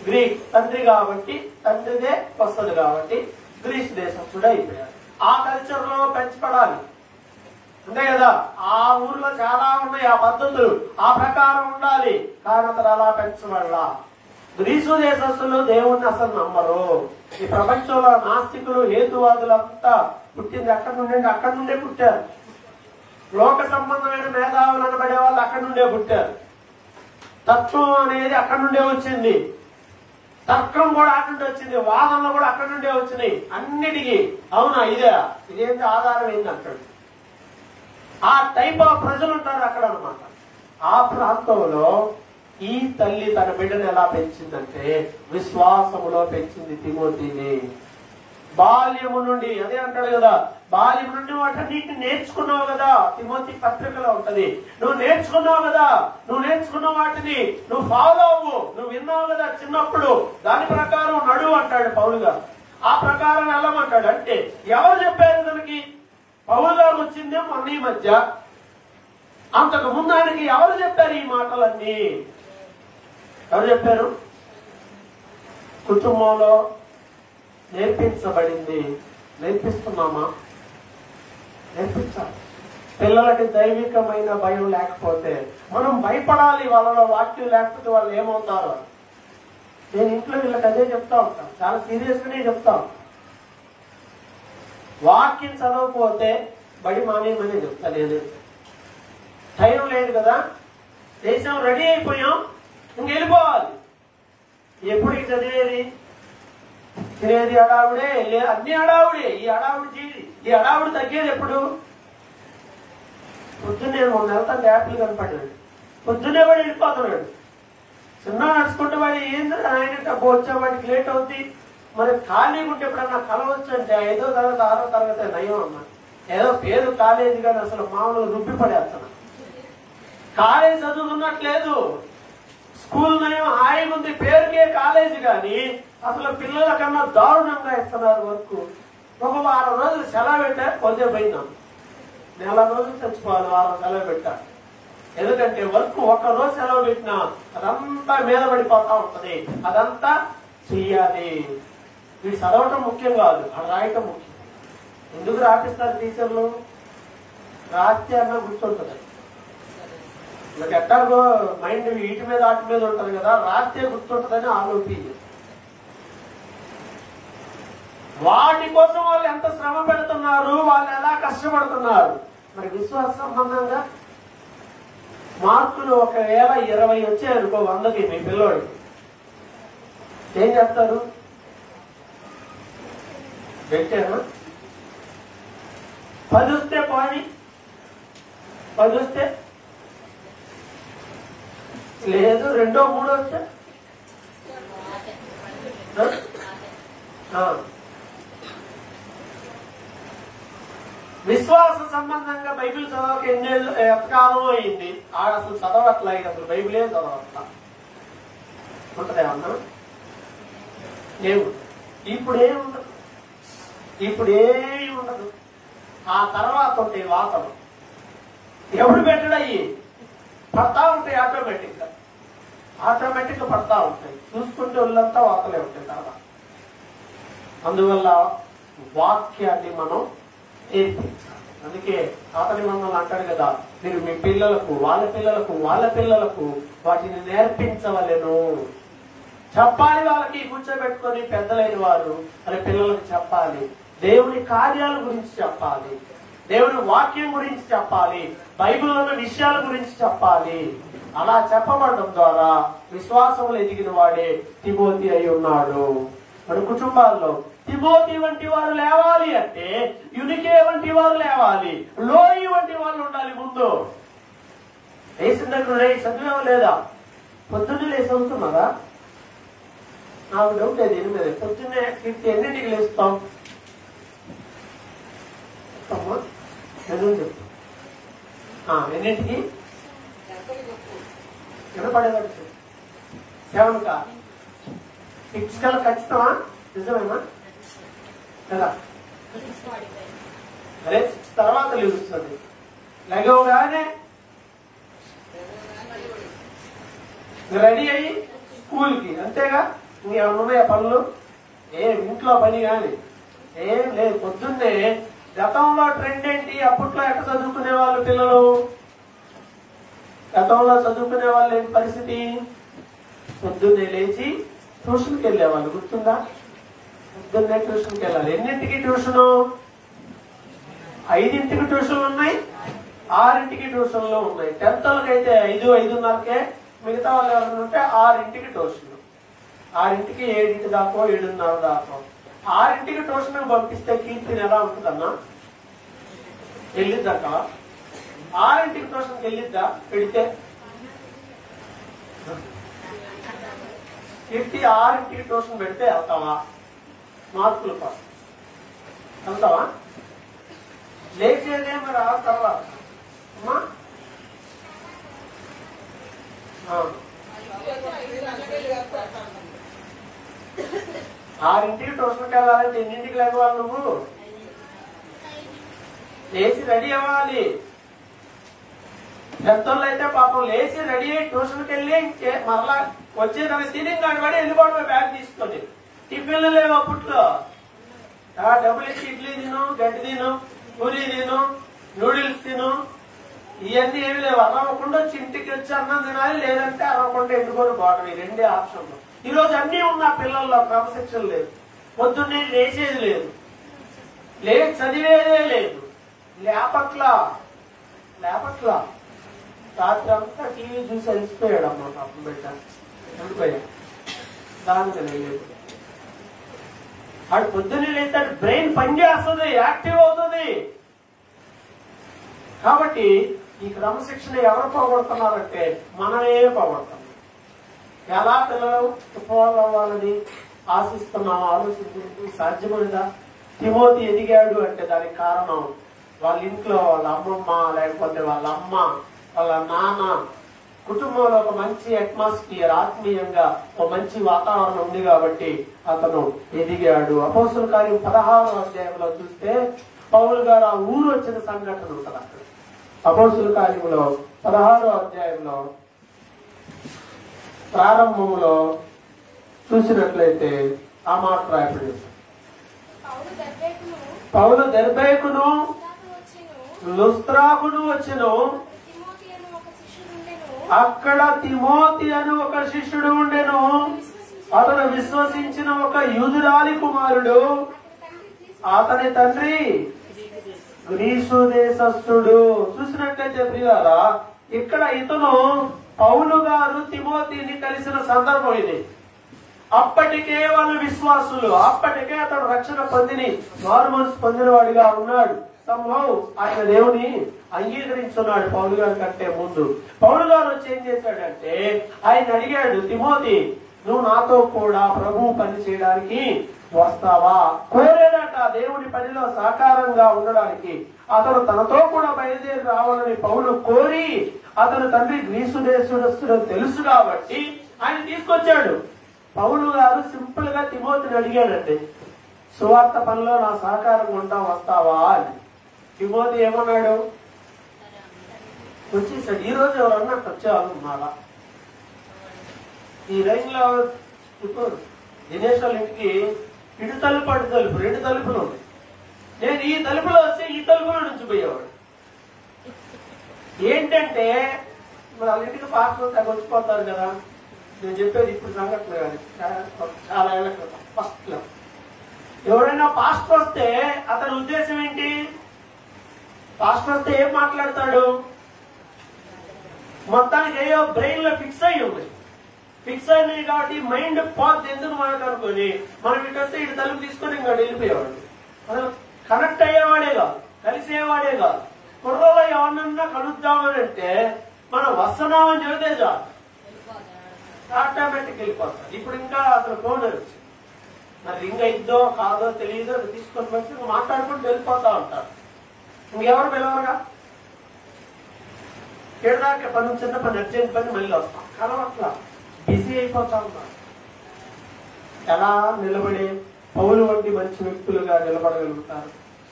గ్రీక్. తండ్రి కాబట్టి, తండ్రిదే వస్తుంది కాబట్టి గ్రీసు దేశస్థుడు అయిపోయాడు. ఆ కల్చర్ లో పెంచబడాలి అంతే కదా. ఆ ఊర్లో చాలా ఉన్నాయి ఆ పద్ధతులు, ఆ ప్రకారం ఉండాలి. కానీ అతను అలా పెంచబడలా. గ్రీసు దేశస్తులు దేవుణ్ణి అసలు నమ్మరు. ఈ ప్రపంచంలో నాస్తికులు, హేతువాదులంతా పుట్టింది అక్కడి నుండే పుట్టారు. లోక సంబంధమైన మేధావులు అనబడే వాళ్ళు అక్కడి నుండే పుట్టారు. తత్వం అనేది అక్కడి నుండే వచ్చింది, తర్కం కూడా అక్కడి నుండి వచ్చింది, వాదనలు కూడా అక్కడి నుండే వచ్చినాయి. అన్నిటికీ అవునా ఇదేంటి ఆధారం ఏంటి అంటాడు. ఆ టైప్ ఆఫ్ ప్రజలు ఉంటారు అక్కడ అనమాట. ఆ ప్రాంతంలో ఈ తల్లి తన బిడ్డను ఎలా పెంచిందంటే విశ్వాసములో పెంచింది తిమోతిని. బాల్యము నుండి, అదే అంటాడు కదా, బాల్యం నుండి వాటన్నిటిని నేర్చుకున్నావు కదా. తిమోతి పత్రికలో ఉంటది. నువ్వు నేర్చుకున్నావు కదా, నువ్వు నేర్చుకున్న వాటిని నువ్వు ఫాలో అవ్వు. నువ్వు విన్నావు కదా చిన్నప్పుడు, దాని ప్రకారం నడువు అంటాడు పౌలు గారు. ఆ ప్రకారం వెళ్ళమంటాడు. అంటే ఎవరు చెప్పారు తనకి? పౌలు గారు వచ్చిందే మొన్న ఈ మధ్య. అంతకు ముందు ఆయనకి ఎవరు చెప్పారు ఈ మాటలన్నీ? ఎవరు చెప్పారు? కుటుంబంలో నేర్పించబడింది. నేర్పిస్తున్నామా? నేర్పించాలి. పిల్లలకి దైవికమైన భయం లేకపోతే మనం భయపడాలి. వాళ్ళలో వాక్యం లేకపోతే వాళ్ళు ఏమవుతారు? నేను ఇంట్లో వీళ్ళకి అదే చెప్తా ఉంటాను, చాలా సీరియస్ గానే చెప్తా ఉంటాను. వాక్యం చదవకపోతే బడి మానేయమని చెప్తా. నేను టైం లేదు కదా, దేశం రెడీ అయిపోయాం, ఇంకెళ్ళిపోవాలి. ఎప్పుడు ఇక చదివేది? తినేది హడావుడే, అన్ని హడావుడే. ఈ హడావుడి తగ్గేది ఎప్పుడు? పొద్దున్నే 3 నెలల యాపిల్ కనపడ్డాడు, పొద్దున్నే వాడు వెళ్ళిపోతున్నాడు. చిన్న నడుచుకుంటే వాడు ఏంది ఆయన వచ్చే వాడికి లేట్ అవుతుంది. మరి ఖాళీగా ఉంటే ఎప్పుడన్నా కలవచ్చు అంటే 5వ తరగతి 6వ తరగతి నయం అన్న. ఏదో పేరు కాలేజీ కానీ అసలు మామూలుగా రుబ్బి పడేస్తున్నాడు. కాలేజీ చదువుతున్నట్లేదు, స్కూల్ నయం హాయిగా ఉంది, పేరుకే కాలేజీ కానీ అసలు పిల్లల కన్నా దారుణంగా ఇస్తున్నారు వర్క్. ఒక వారం రోజులు సెలవు పెట్టారు, పొద్దు పోయినాం. నెల రోజులు చచ్చిపోవాలి వారం సెలవు పెట్టారు. ఎందుకంటే వర్క్ ఒక్కరోజు సెలవు పెట్టినా అదంతా మీద పడిపోతా ఉంటది, అదంతా చెయ్యాలి. వీడు చదవటం ముఖ్యం కాదు, అది రాయటం ముఖ్యం. ఎందుకు రాపిస్తారు టీచర్లు? రాస్తే అన్నా గుర్తుంటది. నాకు ఎట్టాగో మైండ్ వీటి మీద వాటి మీద ఉంటది కదా, రాస్తే గుర్తుంటదని ఆలోపి. వాటి కోసం వాళ్ళు ఎంత శ్రమ పెడుతున్నారు, వాళ్ళు ఎలా కష్టపడుతున్నారు. మరి విశ్వాస సంబంధంగా మార్కులు ఒకవేళ 20 వచ్చాయనుకో 100కి మీ పిల్లోడికి, ఏం చేస్తారు? పెట్టాను 10 వస్తే పోని, 10 వస్తే లేదు, 2, 3 వస్తే విశ్వాస సంబంధంగా బైబిల్ చదవక ఎంతకాలం అయింది? అసలు చదవట్లా, అసలు బైబిలే చదవట్లా ఉంటదేమన్నా? లేవు. ఇప్పుడేమి ఉండదు. ఆ తర్వాత ఉంటాయి వాతలు. ఎవడు పెట్టడయ్యి పడతా ఉంటాయి, ఆటోమేటిక్ గా పడతా ఉంటాయి. చూసుకుంటే ఒళ్ళంతా వాతలే ఉంటాయి తర్వాత. అందువల్ల వాక్యాన్ని మనం నేర్పించాలి. అందుకే పాత నిబంధనలు అంటాడు కదా, మీరు మీ పిల్లలకు వాళ్ళ పిల్లలకు వాటిని నేర్పించవలెను. చెప్పాలి. వాళ్ళకి కూర్చోబెట్టుకొని పెద్దలైన వారు వాళ్ళ పిల్లలకు చెప్పాలి. దేవుని కార్యాల గురించి చెప్పాలి, దేవుని వాక్యం గురించి చెప్పాలి, బైబిల్లో ఉన్న విషయాల గురించి చెప్పాలి. అలా చెప్పబడడం ద్వారా విశ్వాసంలో ఎదిగిన వాడే తిమోతి అయి ఉన్నాడు. మన కుటుంబాల్లో తిమోతి వంటి వారు లేవాలి అంటే యునికే వంటి వారు లేవాలి, లోయి వంటి వాళ్ళు ఉండాలి. ముందు లేచిన దగ్గర చదివేవా లేదా? పొద్దున్నే లేచి చదువుతున్నారా? నాకు డౌట్ లేదు. 8 పొద్దున్నే ఎన్నింటికి లేస్తాం? ఎన్నింటికి? వినపడేదాన్ని 7 కా 6 కల్లా ఖచ్చితమా? నిజమేనా కదా? అరే 6 తర్వాత లేస్తుంది. లెగవగానే రెడీ అయ్యి స్కూల్కి, అంతేగా. ఇంకేమన్నాయా పనులు? ఇంట్లో పని కానీ ఏం లేదు. పొద్దున్నే గతంలో ట్రెండ్ ఏంటి? అప్పట్లో ఎక్కడ చదువుకునే వాళ్ళు పిల్లలు? గతంలో చదువుకునే వాళ్ళు ఏంటి పరిస్థితి? పొద్దున్నే లేచి ట్యూషన్కి వెళ్ళేవాళ్ళు. గుర్తుందా? పొద్దున్నే ట్యూషన్కి వెళ్ళాలి. ఎన్నింటికి ట్యూషను? 5ంటికి ట్యూషన్లు ఉన్నాయి, 6ంటికి ట్యూషన్లు ఉన్నాయి. 10th అయితే 5, 5:30కే. మిగతా వాళ్ళు ఎవరైనా ఉంటే 6ంటికి ట్యూషన్, 6ంటికి 7 దాకో 7:30 దాకో. 6ంటికి ట్యూషన్ పంపిస్తే కీర్తిని ఎలా ఉంటుందన్నా? వెళ్ళిద్దాక 6ంటికి ట్యూషన్కి వెళ్ళిద్దా? పెడితే కీర్తి 6ంటికి ట్యూషన్ పెడితే వెళ్తావా? మార్కులు పాస్ వెళ్తావా? లేచేదే మరి ఆ తర్వాత అమ్మా 6ంటికి ట్యూషన్కి వెళ్ళాలంటే ఎన్నింటికి లేవాలి? నువ్వు లేచి రెడీ అవ్వాలి. పెద్దోళ్ళు అయితే పాపం లేచి రెడీ అయ్యి ట్యూషన్కి వెళ్ళి మరలా వచ్చేదాన్ని తిని పడి వెళ్ళిపోవడమే బ్యాగ్ తీసుకొని. టిఫిన్లు లేవు అప్పట్లో. డబ్బులు ఇచ్చి ఇడ్లీ తిను, గడ్డి తిను, పూరి తిను, నూడిల్స్ తిను, ఇవన్నీ ఏమి లేవు. అరవకుండా వచ్చి ఇంటికి వచ్చి అన్నం తినాలి, లేదంటే అరవకుండా ఎండుకొని పోవడం. ఈ రెండే ఆప్షన్లు. ఈరోజు అన్ని ఉన్న పిల్లల్లో క్రమశిక్షణ లేదు, పొద్దున్నే లేచేది లేదు, చదివేదే లేదు, లేపట్లా రాత్రి అంతా టీవీ చూసి అలిసిపోయాడు అమ్మ పాపం బిడ్డ. ఉండిపోయా దానికి లేదు. వాడు పొద్దున్నే లేతాడు, బ్రెయిన్ పనిచేస్తుంది, యాక్టివ్ అవుతుంది. కాబట్టి ఈ క్రమశిక్షణ ఎవరు పోగొడుతున్నారంటే మనమే పోగొడుతున్నాం. ఎలా పిల్లలు ఫాలో అవ్వాలని ఆశిస్తున్నాం, ఆలోచించి సాధ్యమైనదా? తిమోతి ఎదిగాడు అంటే దానికి కారణం వాళ్ళ ఇంట్లో వాళ్ళ అమ్మమ్మ, లేకపోతే వాళ్ళ అమ్మ, వాళ్ళ నాన్న, కుటుంబంలో ఒక మంచి అట్మాస్ఫియర్, ఆత్మీయంగా ఒక మంచి వాతావరణం ఉంది కాబట్టి అతను ఎదిగాడు. అపోస్తుల కార్యం 16వ అధ్యాయంలో చూస్తే పౌలు గారు ఆ ఊరు వచ్చిన సంఘటన ఉంటుంది అక్కడ. అపోస్తుల కార్యంలో 16వ అధ్యాయంలో ప్రారంభంలో చూసినట్లయితే ఆ మాట రాయబడి పౌలు దెర్బేకును లుస్త్రాకును వచ్చెను. అక్కడ తిమోతి అని ఒక శిష్యుడు ఉండెను. అతను విశ్వసించిన ఒక యూదురాలి కుమారుడు. అతని తండ్రి గ్రీసు దేశస్థుడు. చూసినట్లయితే ప్రియులారా, ఇక్కడ ఇతను పౌలు గారు తిమోతిని కలిసిన సందర్భం ఇది. అప్పటికే వాళ్ళు విశ్వాసులు, అప్పటికే అతడు రక్షణ పొందిని మారుమనసు పొందిన వాడిగా ఉన్నాడు. సంభవం ఆయన దేవుని అంగీకరించున్నాడు పౌలు గారి కంటే ముందు. పౌలు గారు వచ్చి ఏం చేశాడంటే ఆయన అడిగాడు, తిమోతి నువ్వు నాతో కూడా ప్రభువు పని చేయడానికి వస్తావా? కోరేడట దేవుని పనిలో సాకారంగా ఉండడానికి. అతను తనతో కూడా బయలుదేరి రావాలని పౌలు కోరి, అతను తండ్రి గ్రీసు దేశస్తుడు తెలుసు కాబట్టి ఆయన తీసుకొచ్చాడు. పౌలు గారు సింపుల్ గా తిమోతిని అడిగాడండి, సువార్త పనిలో నా సహకారంగా ఉంటా, వస్తావా అని. తిమోతి ఏమన్నాడు? వచ్చేసాడు. ఈ రోజు ఎవరు అన్నట్టు వచ్చేవాళ్ళు ఉన్నారా? ఈ రైల్లో ఇప్పుడు దినేష్ వాళ్ళ ఇంటికి ఇటు తలుపు అటు తలుపు 2 తలుపులు ఉన్నాయి. నేను ఈ తలుపులో వస్తే ఈ తలుపులో నుంచి పోయేవాడు. ఏంటంటే వాళ్ళ ఇంటికి పాస్టర్ తెగ వచ్చిపోతారు కదా. నేను చెప్పేది ఇప్పుడు సంఘటన కాదు, చాలా ఏళ్ళ క్రితం ఫస్ట్ లో. ఎవరైనా పాస్టర్ వస్తే అతని ఉద్దేశం ఏంటి? పాస్టర్ వస్తే ఏం మాట్లాడతాడు? మొత్తానికి ఏయో బ్రెయిన్ లో ఫిక్స్ అయ్యి ఉంది. ఫిక్స్ అయినాయి కాబట్టి మైండ్ పోద్ది ఎందుకు మనకు అనుకుని మనం ఇటు వస్తే ఇటు తలుపు తీసుకొని ఇంకా వెళ్ళిపోయేవాడు. అసలు కనెక్ట్ అయ్యేవాడే కాదు, కలిసేవాడే కాదు. కుర్రలో ఎవరినన్నా కలుద్దామని అంటే మనం వస్తున్నామని చెబితే చాలు, ఆటోమేటిక్ వెళ్ళిపోతాం. ఇప్పుడు ఇంకా అసలు ఫోన్ వచ్చింది, మరి రింగ్ అయిద్దో కాదో తెలియదో తీసుకొని వచ్చి మాట్లాడుకుంటూ వెళ్ళిపోతా ఉంటారు. ఇంకెవరు పిలవరుగా. ఏడాక పని, చిన్న పని, అర్జెంట్ పని, మళ్ళీ వస్తాం. కలవట్లా, బిజీ అయిపోతా ఉంటాం. ఎలా నిలబడి పౌలు వంటి మంచి వ్యక్తులుగా నిలబడగలుగుతారు?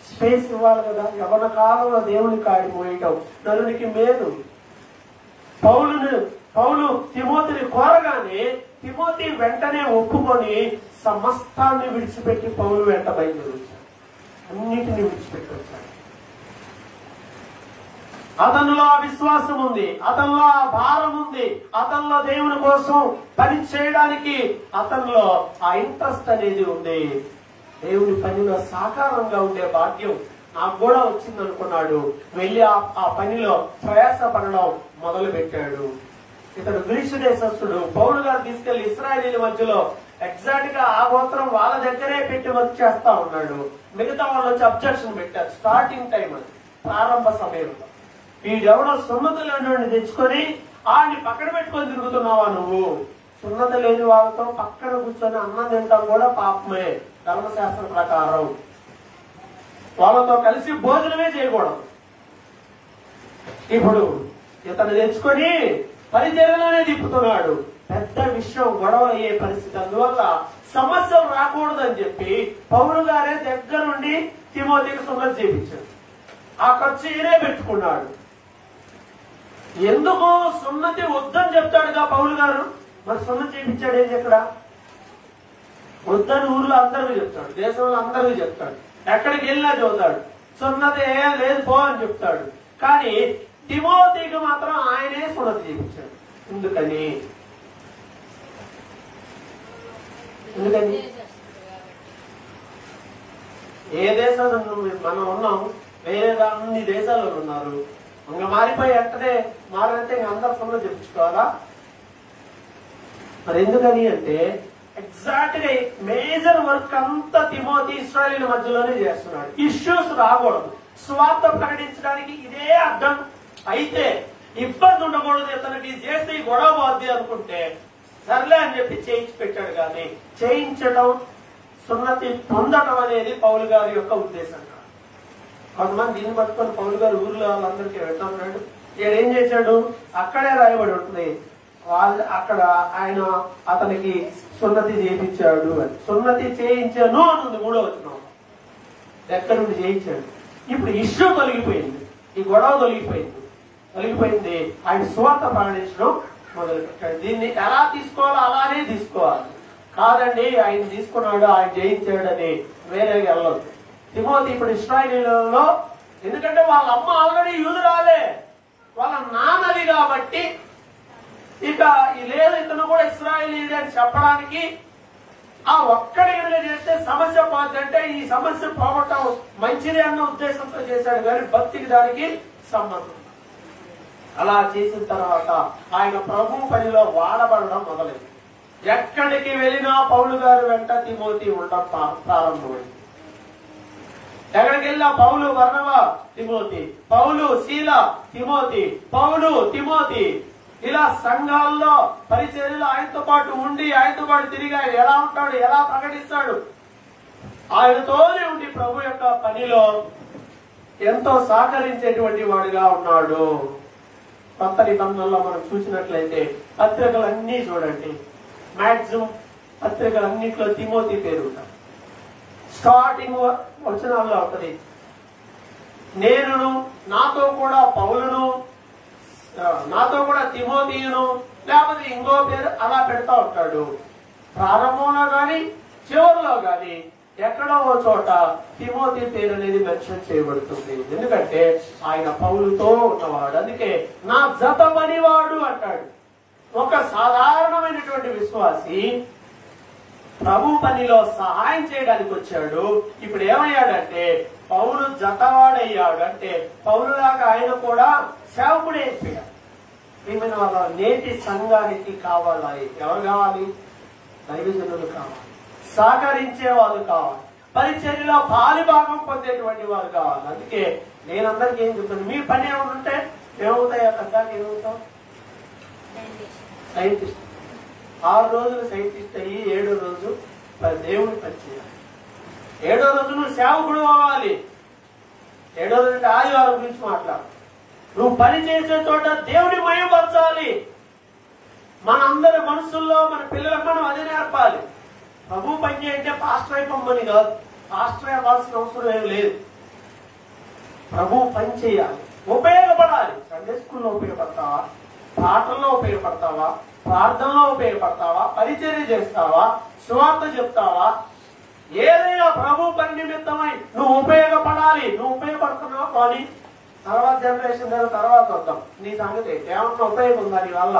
స్పేస్ ఇవ్వాలి కదా. యవన కాలంలో దేవుని కాడి పోయటం నలునికి మేలు. పౌలు తిమోతిని కోరగానే తిమోతి వెంటనే ఒప్పుకొని సమస్తాన్ని విడిచిపెట్టి పౌలు వెంట బయలుదేరి అన్నిటినీ విడిచిపెట్టి వచ్చాడు. అతనిలో ఆ విశ్వాసం ఉంది, అతనిలో ఆ భారం ఉంది, అతనిలో దేవుని కోసం పని చేయడానికి అతనిలో ఆ ఇంట్రెస్ట్ అనేది ఉంది. దేవుని పనిలో సాకారంగా ఉండే భాగ్యం నాకు కూడా వచ్చింది అనుకున్నాడు. వెళ్ళి ఆ పనిలో ప్రయాసపడడం మొదలు పెట్టాడు. ఇతడు గ్రీసు దేశస్థుడు. పౌలు గారు తీసుకెళ్లి ఇశ్రాయేలీల మధ్యలో ఎగ్జాక్ట్ గా ఆ గోత్రం వాళ్ళ దగ్గరే పెట్టి వర్క్ చేస్తా ఉన్నాడు. మిగతా వాళ్ళు వచ్చి అబ్జెక్షన్ పెట్టారు. స్టార్టింగ్ టైం అది, ప్రారంభ సమయంలో. వీడెవడో సున్నత లేని తెచ్చుకొని ఆడిని పక్కన పెట్టుకొని తిరుగుతున్నావా నువ్వు? సున్నత లేని వాళ్ళతో పక్కన కూర్చొని అన్నం తింటాం కూడా పాపమే ధర్మశాస్త్ర ప్రకారం. వాళ్ళతో కలిసి భోజనమే చేయకూడదు. ఇప్పుడు ఇతను తెచ్చుకొని పరిచర్యలోనే తిప్పుతున్నాడు. పెద్ద విషయం, గొడవ అయ్యే పరిస్థితి. అందువల్ల సమస్యలు రాకూడదని చెప్పి పౌలు గారే దగ్గరుండి తిమోతికి సున్నత చేయించాడు. ఆ ఖర్చు ఈయనే పెట్టుకున్నాడు. ఎందుకు సున్నతి వద్దని చెప్తాడుగా పౌలు గారు. మరి సున్నతి చేయించాడు ఏంటి? ఇక్కడ వద్దని ఊర్లో అందరికీ చెప్తాడు, దేశంలో అందరికీ చెప్తాడు, ఎక్కడికి వెళ్ళినా చదువుతాడు, సున్నతి లేదు పో అని చెప్తాడు. కానీ తిమోతికి మాత్రం ఆయనే సున్నతి చేయించాడు. ఎందుకని? ఏ దేశంలో మనం ఉన్నాం, వేరే అన్ని దేశాల్లో ఉన్నారు. ఇంకా మారిపోయి వెంటనే మారంటే ఇంకా అందరు సున్నతి చెప్పించుకోవాలా? మరి ఎందుకని అంటే ఎగ్జాక్ట్ గా మేజర్ వర్క్ అంతా తిమోతి ఇశ్రాయేలీయుల మధ్యలోనే చేస్తున్నాడు. ఇష్యూస్ రాకూడదు, స్వార్థ ప్రకటించడానికి ఇదే అర్థం. అయితే ఇబ్బంది ఉండకూడదు, ఇతనికి చేస్తే ఈ గొడవ పోద్ది అనుకుంటే సర్లే అని చెప్పి చేయించి పెట్టాడు. కానీ చేయించడం, సున్నతి పొందడం అనేది పౌలు గారి యొక్క ఉద్దేశం. కొంతమంది దీన్ని పట్టుకొని పౌలు గారు ఊర్లో వాళ్ళందరికీ వెళ్తున్నాడు. ఏం చేశాడు? అక్కడే రాయబడి ఉంటుంది, వాళ్ళు అక్కడ ఆయన అతనికి సున్నతి చేయించాడు అని. సున్నతి చేయించాను అని 3వ వచనం. ఎక్కడి నుండి చేయించాడు? ఇప్పుడు ఇష్యూ తొలగిపోయింది, ఈ గొడవ తొలగిపోయింది. ఆయన సువార్త ప్రకటించడం మొదలు పెట్టాడు. దీన్ని ఎలా తీసుకోవాలో అలానే తీసుకోవాలి. కాదండి ఆయన తీసుకున్నాడు, ఆయన జయించాడు అని వేరేగా వెళ్ళదు. తిమోతి ఇప్పుడు ఇశ్రాయేలీయులలో, ఎందుకంటే వాళ్ళ అమ్మ ఆల్రెడీ యూదురాలే, వాళ్ళ నాన్నది కాబట్టి ఇక లేదు ఇతను కూడా ఇశ్రాయేలీయుడు అని చెప్పడానికి ఆ ఒక్కడి కనుక చేస్తే సమస్య పోతుందంటే ఈ సమస్య పోగొట్టడం మంచిది అన్న ఉద్దేశంతో చేశాడు. కానీ భక్తికి దానికి సంబంధం. అలా చేసిన తర్వాత ఆయన ప్రభు పనిలో వాడబడడం మొదలైంది. ఎక్కడికి వెళ్ళినా పౌలు గారు వెంట తిమోతి ఉండడం ప్రారంభమైంది. ఎక్కడికి వెళ్ళినా పౌలు వర్ణవ తిమోతి, పౌలు శీల తిమోతి, పౌలు తిమోతి, ఇలా సంఘాల్లో పరిచర్యలు ఆయనతో పాటు ఉండి ఆయనతో పాటు తిరిగి ఆయన ఎలా ఉంటాడు, ఎలా ప్రకటిస్తాడు, ఆయనతోనే ఉండి ప్రభు యొక్క పనిలో ఎంతో సహకరించేటువంటి వాడిగా ఉన్నాడు. కొత్త నిబంధనలో మనం చూసినట్లయితే పత్రికలన్నీ చూడండి, మాక్సిమం పత్రికలన్నింటిలో తిమోతి పేరు ఉంటాడు. స్టార్టింగ్ వచనాల్లో ఉంటుంది, నేనును నాతో కూడా పౌలును, నాతో కూడా తిమోతియును, లేకపోతే ఇంకో పేరు అలా పెడతా ఉంటాడు. ప్రారంభంలో గాని చివరిలో గాని ఎక్కడో ఓ చోట తిమోతి పేరు అనేది మెన్షన్ చేయబడుతుంది. ఎందుకంటే ఆయన పౌలుతో ఉన్నవాడు. అందుకే నా జత పనివాడు అంటాడు. ఒక సాధారణమైనటువంటి విశ్వాసి ప్రభు పనిలో సహాయం చేయడానికి వచ్చాడు. ఇప్పుడు ఏమయ్యాడంటే పౌలు జతవాడయ్యాడు. అంటే పౌలులాగా ఆయన కూడా సేవకుడే అయిపోయాడు. ఏమైనా వాళ్ళ నేటి సంఘానికి కావాలా? ఎవరు కావాలి? దైవజనులు కావాలి, సహకరించే వాళ్ళు కావాలి, పరిచర్యలో పాలిభాగం పొందేటువంటి వారు కావాలి. అందుకే నేనందరికీ ఏం చెప్తాను, మీ పని ఏమైనా ఉంటే ఏమవుతాయి? అక్కడ ఏమవుతాం? సైంటిస్ట్. 6 రోజులు సైంటిస్ట్ అయ్యి 7వ రోజు దేవుని పని చేయాలి. 7వ రోజు నువ్వు సేవకుడు అవ్వాలి. 7వ రోజు అంటే ఆదివారం గురించి మాట్లాడు. నువ్వు పని చేసే చోట దేవుని మహిమపరచాలి. మనందరి మనసుల్లో మన పిల్లలకు మనం అదే నేర్పాలి. ప్రభు పని చేయంటే పాస్టర్ అయిపోమని కాదు, పాస్టర్ అవ్వాల్సిన అవసరం ఏం లేదు. ప్రభు పని చేయాలి, ఉపయోగపడాలి. సండే స్కూల్లో ఉపయోగపడతావా, పాటల్లో ఉపయోగపడతావా, ప్రార్థనలో ఉపయోగపడతావా, పరిచర్య చేస్తావా, సువార్త చెప్తావా, ఏదైనా ప్రభు పని నిమిత్తమై నువ్వు ఉపయోగపడాలి. నువ్వు ఉపయోగపడుతున్నావు కానీ తర్వాత జనరేషన్ తర్వాత వద్దాం. నీ సంగతి ఏమన్నా ఉపయోగం ఉందా? నీ వల్ల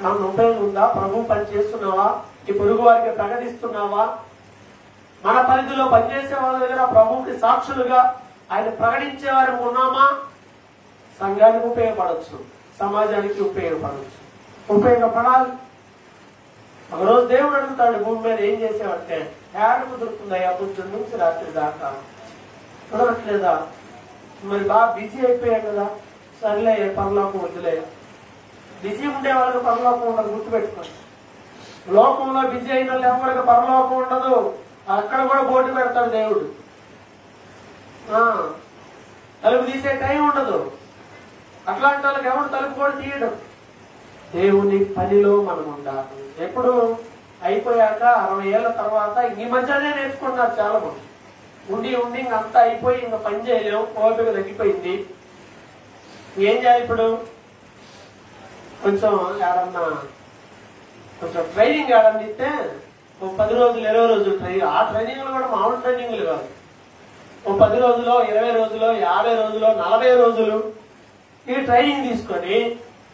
ఏమన్నా ఉపయోగం ఉందా? ప్రభు పని చేస్తున్నావా? ఈ పొరుగు వారికి ప్రకటిస్తున్నావా? మన పరిధిలో పనిచేసే వాళ్ళ దగ్గర ప్రభువుకి సాక్షులుగా ఆయన ప్రకటించే వారు ఉన్నామా? సంఘానికి ఉపయోగపడవచ్చు, సమాజానికి ఉపయోగపడవచ్చు. ఉపయోగపడాలి. ఒకరోజు దేవుడు అడుగుతాడు, భూమి మీద ఏం చేసావంటే, ఏడు కుదురుతుందయ్యా పొద్దున్న నుంచి రాత్రి దాకా కుదరట్లేదా? మరి బాగా బిజీ అయిపోయాం కదా, సర్లే పరలోకం వద్దులే. బిజీ ఉండే వాళ్ళకి పరలోకం ఉండదు, గుర్తుపెట్టుకోండి. లోకంలో బిజీ అయిన వాళ్ళు ఎవరికి పరలోకం ఉండదు. అక్కడ కూడా బోర్డు పెడతాడు దేవుడు. తలుపు తీసే టైం ఉండదు. అట్లాంటి వాళ్ళకి ఎవరు తలుపు కూడా తీయడం. దేవుని పనిలో మనం ఉండాలి. ఎప్పుడు అయిపోయాక 60 ఏళ్ల తర్వాత ఈ మధ్యనే నేర్చుకున్నారు చాలా మంది. ఉండి ఇంకంతా అయిపోయి ఇంకా పని చేయలేము, ఓపిక తగ్గిపోయింది, ఏం చేయాలి ఇప్పుడు? కొంచెం ఏడన్నా కొంచెం ట్రైనింగ్ ఏడన్నా ఇస్తే ఓ 10 రోజులు 20 రోజులు ట్రైనింగ్. ఆ ట్రైనింగ్లు కూడా మామూలు ట్రైనింగ్లు కాదు. ఓ 10 రోజులు 20 రోజులు 50 రోజులు 40 రోజులు ఈ ట్రైనింగ్ తీసుకొని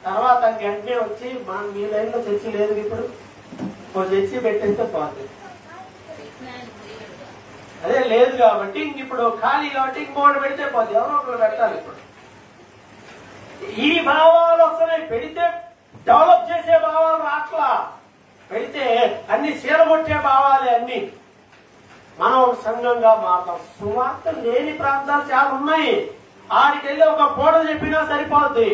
తర్వాత వెంటనే వచ్చి మీ లైన్లో చర్చి లేదు ఇప్పుడు, ఓ చర్చి పెట్టేస్తే పోతుంది. అదే లేదు కాబట్టి ఇంక ఇప్పుడు ఖాళీ కాబట్టి ఇంకోటి పెడితే పోతుంది. ఎవరో ఒకరు పెట్టాలి. ఇప్పుడు ఈ భావాలు వస్తున్నాయి. పెడితే డెవలప్ చేసే భావాలు రాట్లా. పెడితే అన్ని చీరగొట్టే భావాలే అన్ని. మనం ఒక సంఘంగా మాత్రం సువార్త లేని ప్రాంతాలు చాలా ఉన్నాయి. ఆడికెళ్ళి ఒక పూట చెప్పినా సరిపోద్ది.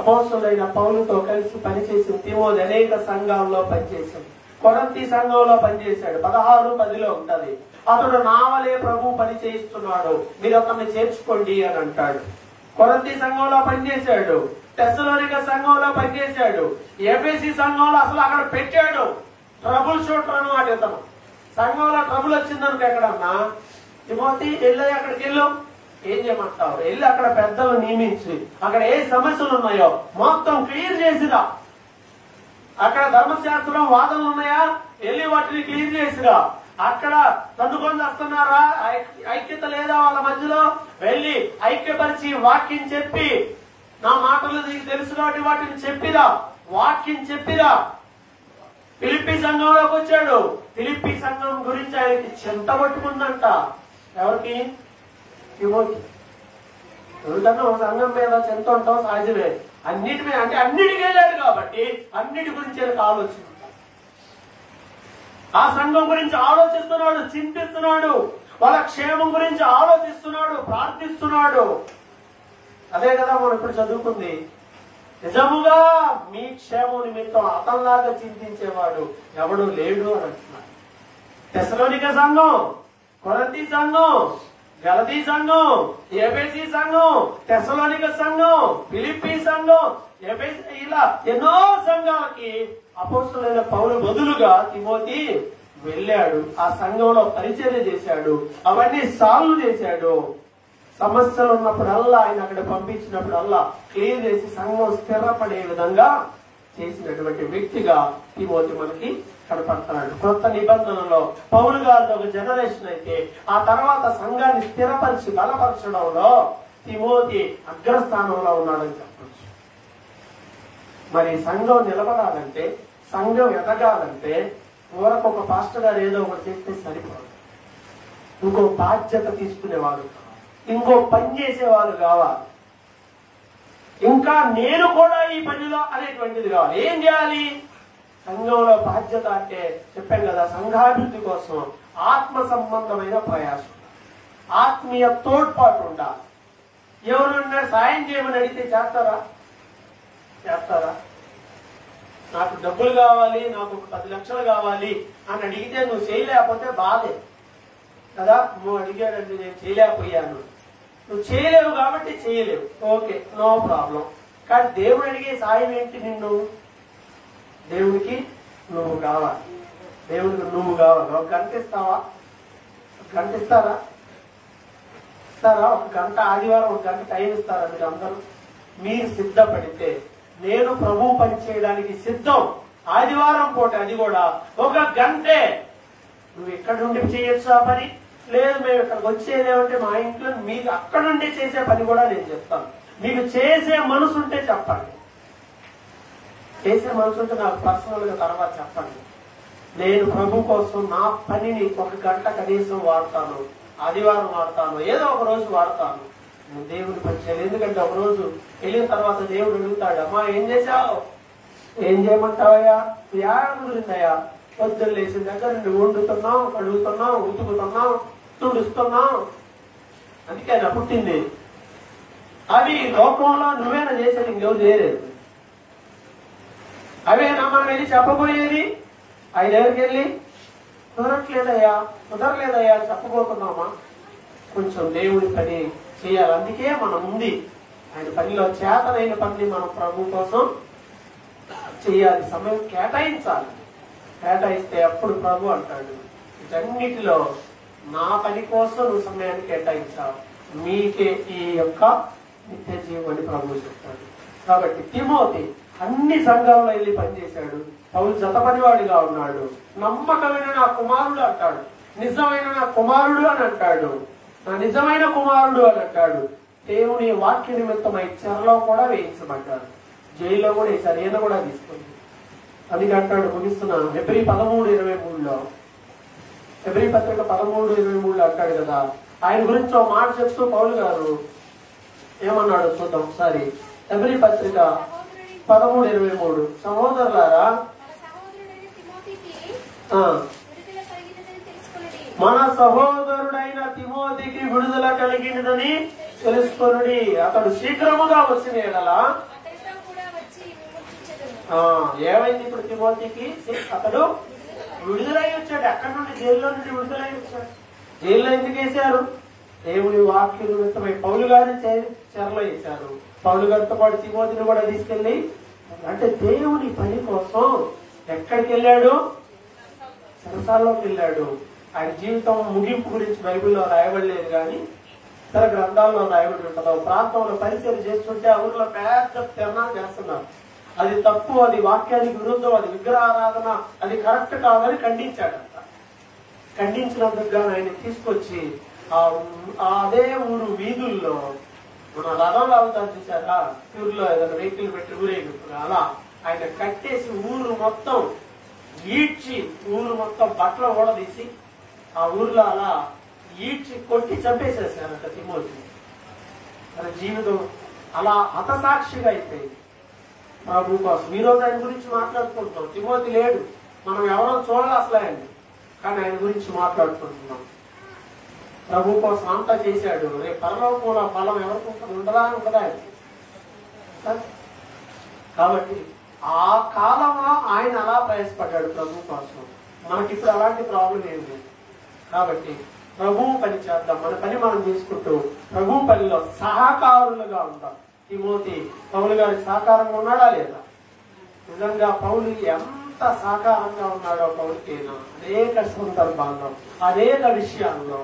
అపోస్తలుడైన పౌలుతో కలిసి పనిచేసిన తిమోతి అనేక సంఘాల్లో పనిచేశాడు. కొరంతి సంఘంలో పనిచేశాడు. 16:10 ఉంటది. అతడు నావలే ప్రభు పని చేయిస్తున్నాడు, మీరు అతన్ని చేర్చుకోండి అని అంటాడు. కొరంతి సంఘంలో పనిచేశాడు. తెస్సలోనిక సంఘంలో పనిచేశాడు. ఎఫెసీ సంఘంలో అసలు అక్కడ పెట్టాడు ట్రబుల్ షూటర్ అన్నమాట. ఇతను సంఘంలో ట్రబుల్ వచ్చిందనుకో ఎక్కడన్నా, తిమోతి వెళ్ళి అక్కడికి వెళ్ళు, ఏం చేయమంటావు? వెళ్ళి అక్కడ పెద్దలు నియమించి అక్కడ ఏ సమస్యలు ఉన్నాయో మొత్తం క్లియర్ చేసిరా. అక్కడ ధర్మశాస్త్రం వాదనలు ఉన్నాయా, వెళ్ళి వాటిని క్లియర్ చేసిరా. అక్కడ తన్నుకొని వస్తున్నారా, ఐక్యత లేదా వాళ్ళ మధ్యలో, వెళ్ళి ఐక్యపరిచి వాక్యం చెప్పి, నా మాటలు నీకు తెలుసు కాబట్టి వాటిని చెప్పిరా, వాక్యం చెప్పిరా. ఫిలిప్పీ సంఘంలోకి వచ్చాడు. ఫిలిప్పీ సంఘం గురించి ఆయనకి చింత పట్టుకుందంట. ఎవరికి? తిమోతి. ఎవరికన్నా ఒక సంఘం మీద చింత ఉంటాం సహజమే. అన్నిటి మీద అంటే అన్నిటికి వెళ్ళాడు కాబట్టి అన్నిటి గురించి ఆయనకు ఆలోచన. ఆ సంఘం గురించి ఆలోచిస్తున్నాడు, చింతిస్తున్నాడు, వాళ్ళ క్షేమం గురించి ఆలోచిస్తున్నాడు, ప్రార్థిస్తున్నాడు. అదే కదా మనం ఇప్పుడు చదువుకుంది. నిజముగా మీ క్షేమం నిమిత్తం అతనిలాగా చింతించేవాడు ఎవడు లేడు అని అంటున్నాడు. తెస్సలోనిక సంఘం, కొరంతి సంఘం, గలతీ సంఘం, ఎఫెసీ సంఘం, తెస్సలోనిక సంఘం, ఫిలిప్పీ సంఘం, ఇలా ఎన్నో సంఘాలకి అపోస్తలుడైన పౌలు బదులుగా తిమోతి వెళ్ళాడు. ఆ సంఘంలో పరిచర్య చేశాడు. అవన్నీ సాల్వ్ చేశాడు. సమస్యలు ఉన్నప్పుడల్లా ఆయన అక్కడ పంపించినప్పుడల్లా క్లియర్ చేసి సంఘం స్థిరపడే విధంగా చేసినటువంటి వ్యక్తిగా తిమోతి మనకి కనపడుతున్నాడు. కొత్త నిబంధనలో పౌలు గారితో ఒక జనరేషన్ అయితే ఆ తర్వాత సంఘాన్ని స్థిరపరిచి బలపరచడంలో తిమోతి అగ్రస్థానంలో ఉన్నాడని చెప్పచ్చు. మరి సంఘం నిలబడాలంటే, సంఘం ఎదగాలంటే ఊరకు ఒక పాస్టర్ గారు ఏదో ఒకటి చేస్తే సరిపోదు. ఇంకో బాధ్యత తీసుకునేవాడు, ఇంకో పని చేసేవాళ్ళు కావాలి. ఇంకా నేను కూడా ఈ పనిలో అనేటువంటిది కావాలి. ఏం చేయాలి? సంఘంలో బాధ్యత అంటే చెప్పాను కదా, సంఘాభివృద్ధి కోసం ఆత్మ సంబంధమైన ప్రయాసం, ఆత్మీయ తోడ్పాటు ఉండాలి. ఎవరన్నా సాయం చేయమని అడిగితే చేస్తారా? నాకు డబ్బులు కావాలి, నాకు 10 లక్షలు కావాలి అని అడిగితే నువ్వు చేయలేకపోతే బాధే కదా. నువ్వు అడిగాడంటే నేను చేయలేకపోయాను, నువ్వు చేయలేవు కాబట్టి చేయలేవు, ఓకే, నో ప్రాబ్లం. కానీ దేవుడు అడిగే సాయం ఏంటి? నిన్ను దేవుడికి నువ్వు కావాలి, దేవుడికి నువ్వు కావాలి. ఒక గంట ఇస్తావా? ఒక గంట ఇస్తారా? ఒక గంట ఆదివారం ఒక గంట టైం ఇస్తారా మీరు అందరూ? మీరు సిద్ధపడితే నేను ప్రభు పని చేయడానికి సిద్ధం. ఆదివారం పూట అది కూడా ఒక గంటే. నువ్వు ఇక్కడ నుండి చేయొచ్చు ఆ పని, లేదు మేము ఇక్కడికి వచ్చేదేమంటే మా ఇంట్లో మీకు అక్కడ నుండి చేసే పని కూడా నేను చెప్తాను. మీకు చేసే మనసు ఉంటే చెప్పండి, చేసే మనసు ఉంటే నాకు పర్సనల్ గా తర్వాత చెప్పండి. నేను ప్రభు కోసం నా పనిని ఒక గంట కనీసం వాడతాను, ఆదివారం వాడతాను, ఏదో ఒక రోజు వాడతాను. నువ్వు దేవుని పని చేయాలి. ఎందుకంటే ఒక రోజు వెళ్ళిన తర్వాత దేవుడు అడుగుతాడు, అమ్మా ఏం చేశావు? ఏం చేయమంటావయ్యా? యాగం కుదిరిందయ్యా, పొద్దున్న లేచిన దగ్గర నువ్వు వండుతున్నావు, కడుగుతున్నావు, ఉతుకుతున్నావు, తుడుస్తున్నావు. అందుకే నా పుట్టింది. అవి లోకంలో నువ్వేనా చేసేది, ఇంకెవరు చేయలేదు. అవేనా మనం వెళ్ళి చెప్పబోయేది? ఆయన దగ్గరికి వెళ్ళి కుదరలేదయ్యా చెప్పబోతున్నామా? కొంచెం దేవుడి పని చేయాలి. అందుకే మనం ఉంది ఆయన పనిలో చేతనైన పనిని మనం ప్రభు కోసం చేయాలి, సమయం కేటాయించాలి. కేటాయిస్తే అప్పుడు ప్రభు అంటాడు, వీటన్నిటిలో నా పని కోసం నువ్వు సమయాన్ని కేటాయించావు, మీకే ఈ యొక్క నిత్య జీవాన్ని ప్రభువు చెప్తాడు. కాబట్టి తిమోతి అన్ని సంఘాల్లో వెళ్ళి పనిచేశాడు. పౌలు జతపనివాడిగా ఉన్నాడు. నమ్మకమైన నా కుమారుడు అంటాడు, నిజమైన నా కుమారుడు అని అంటాడు, నా నిజమైన కుమారుడు అని అంటాడు. దేవుని వాక్య నిమిత్తమై చెరలో కూడా వేయించబడ్డాడు, జైల్లో కూడా వేసారు, ఈయన కూడా తీసుకుంది. అది అంటాడు, ముగిస్తున్నాను. హెబ్రీ 13:23 హెబ్రీ పత్రిక 13:23 అంటాడు కదా, ఆయన గురించి ఒక మాట చెప్తూ పౌలు గారు ఏమన్నాడు చూద్దాం ఒకసారి. హెబ్రీ పత్రిక 13:23 సహోదరులారా, మన సహోదరుడైన తిమోతికి విడుదల కలిగినదని తెలుసుకొనుడి. అతడు శీఘ్రముగా వచ్చిన ఎడల ఏమైంది? ఇప్పుడు తిమోతికి అతడు విడుదలై వచ్చాడు. అక్కడి నుండి జైల్లో నుండి విడుదలై వచ్చాడు. జైల్లో ఎందుకు వేశారు? దేవుడి వాక్యం నిమిత్తమై పౌలు గారిని చెరలో వేశారు. పౌలు గారితో పాటు తిమోతిని కూడా తీసుకెళ్లి, అంటే దేవుని పని కోసం ఎక్కడికి వెళ్ళాడు? చెరసాల్లోకి వెళ్ళాడు. ఆయన జీవితం ముగింపు గురించి బైబిల్లో రాయబడలేదు, కానీ ఇతర గ్రంథాల్లో రాయబడి ఉంటుంది. ఒక ప్రాంతంలో పరిచయం చేస్తుంటే ఆ ఊర్లో పెద్ద తిరణాలు చేస్తున్నారు. అది తప్పు, అది వాక్యానికి విరుద్ధం, అది విగ్రహారాధన, అది కరెక్ట్ కాదని ఖండించాడంట. ఖండించినందుకు ఆయన తీసుకొచ్చి అదే ఊరు వీధుల్లో మన రథంలో అవుతారు చూసారా, ఊర్లో ఏదైనా వెహికల్ పెట్టి ఊరేగుతున్నా, అలా ఆయన కట్టేసి ఊరు మొత్తం ఈడ్చి, ఊరు మొత్తం బట్టలు ఓడదీసి ఆ ఊర్లో అలా ఈడ్చి కొట్టి చంపేసేసారంట తిమోతి. తన జీవితం అలా హతసాక్షిగా అయిపోయింది ప్రభు కోసం. ఈ రోజు ఆయన గురించి మాట్లాడుకుంటున్నాం. తిమోతి లేడు, మనం ఎవరో చూడాలి అసలు ఆయన, కానీ ఆయన గురించి మాట్లాడుకుంటున్నాం. ప్రభు కోసం అంతా చేశాడు. రేపు పరలోకంలో ఫలం ఎవరికి ఉండదా ఉంటుందా? కాబట్టి ఆ కాలంలో ఆయన అలా ప్రయాసపడ్డాడు ప్రభు కోసం. మనకి ఇప్పుడు అలాంటి ప్రాబ్లం ఏం లేదు. కాబట్టి ప్రభువు పని చేద్దాం, మన పని మనం చేసుకుంటూ ప్రభు పనిలో సహకారులుగా ఉంటాం. తిమోతి పౌలు గారికి సహకారంగా ఉన్నాడా లేదా? నిజంగా పౌలు ఎంత సహకారంగా ఉన్నాడో పౌలుకైనా అనేక సందర్భాల్లో, అనేక విషయాల్లో.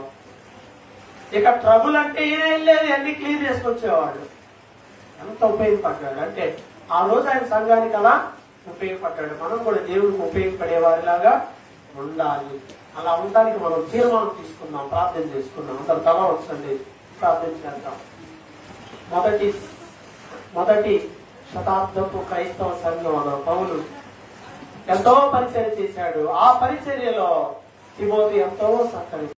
ఇక ట్రబుల్ అంటే ఈయన వెళ్ళేది అన్ని క్లియర్ చేసుకొచ్చేవాడు. ఎంత ఉపయోగపడ్డాడు అంటే ఆ రోజు ఆయన సంఘానికి అలా ఉపయోగపడ్డాడు. మనం కూడా దేవుడికి ఉపయోగపడే వారిలాగా ఉండాలి. అలా ఉండడానికి మనం తీర్మానం తీసుకుందాం, ప్రార్థన చేసుకుందాం. అందరు తల వచ్చండి, ప్రార్థన చేద్దాం. మొదటి శతాబ్దపు క్రైస్తవ సంఘంలో పౌలు ఎంతో పరిచర్య చేశాడు. ఆ పరిచర్యలో తిమోతి ఎంతో సహకరించాడు.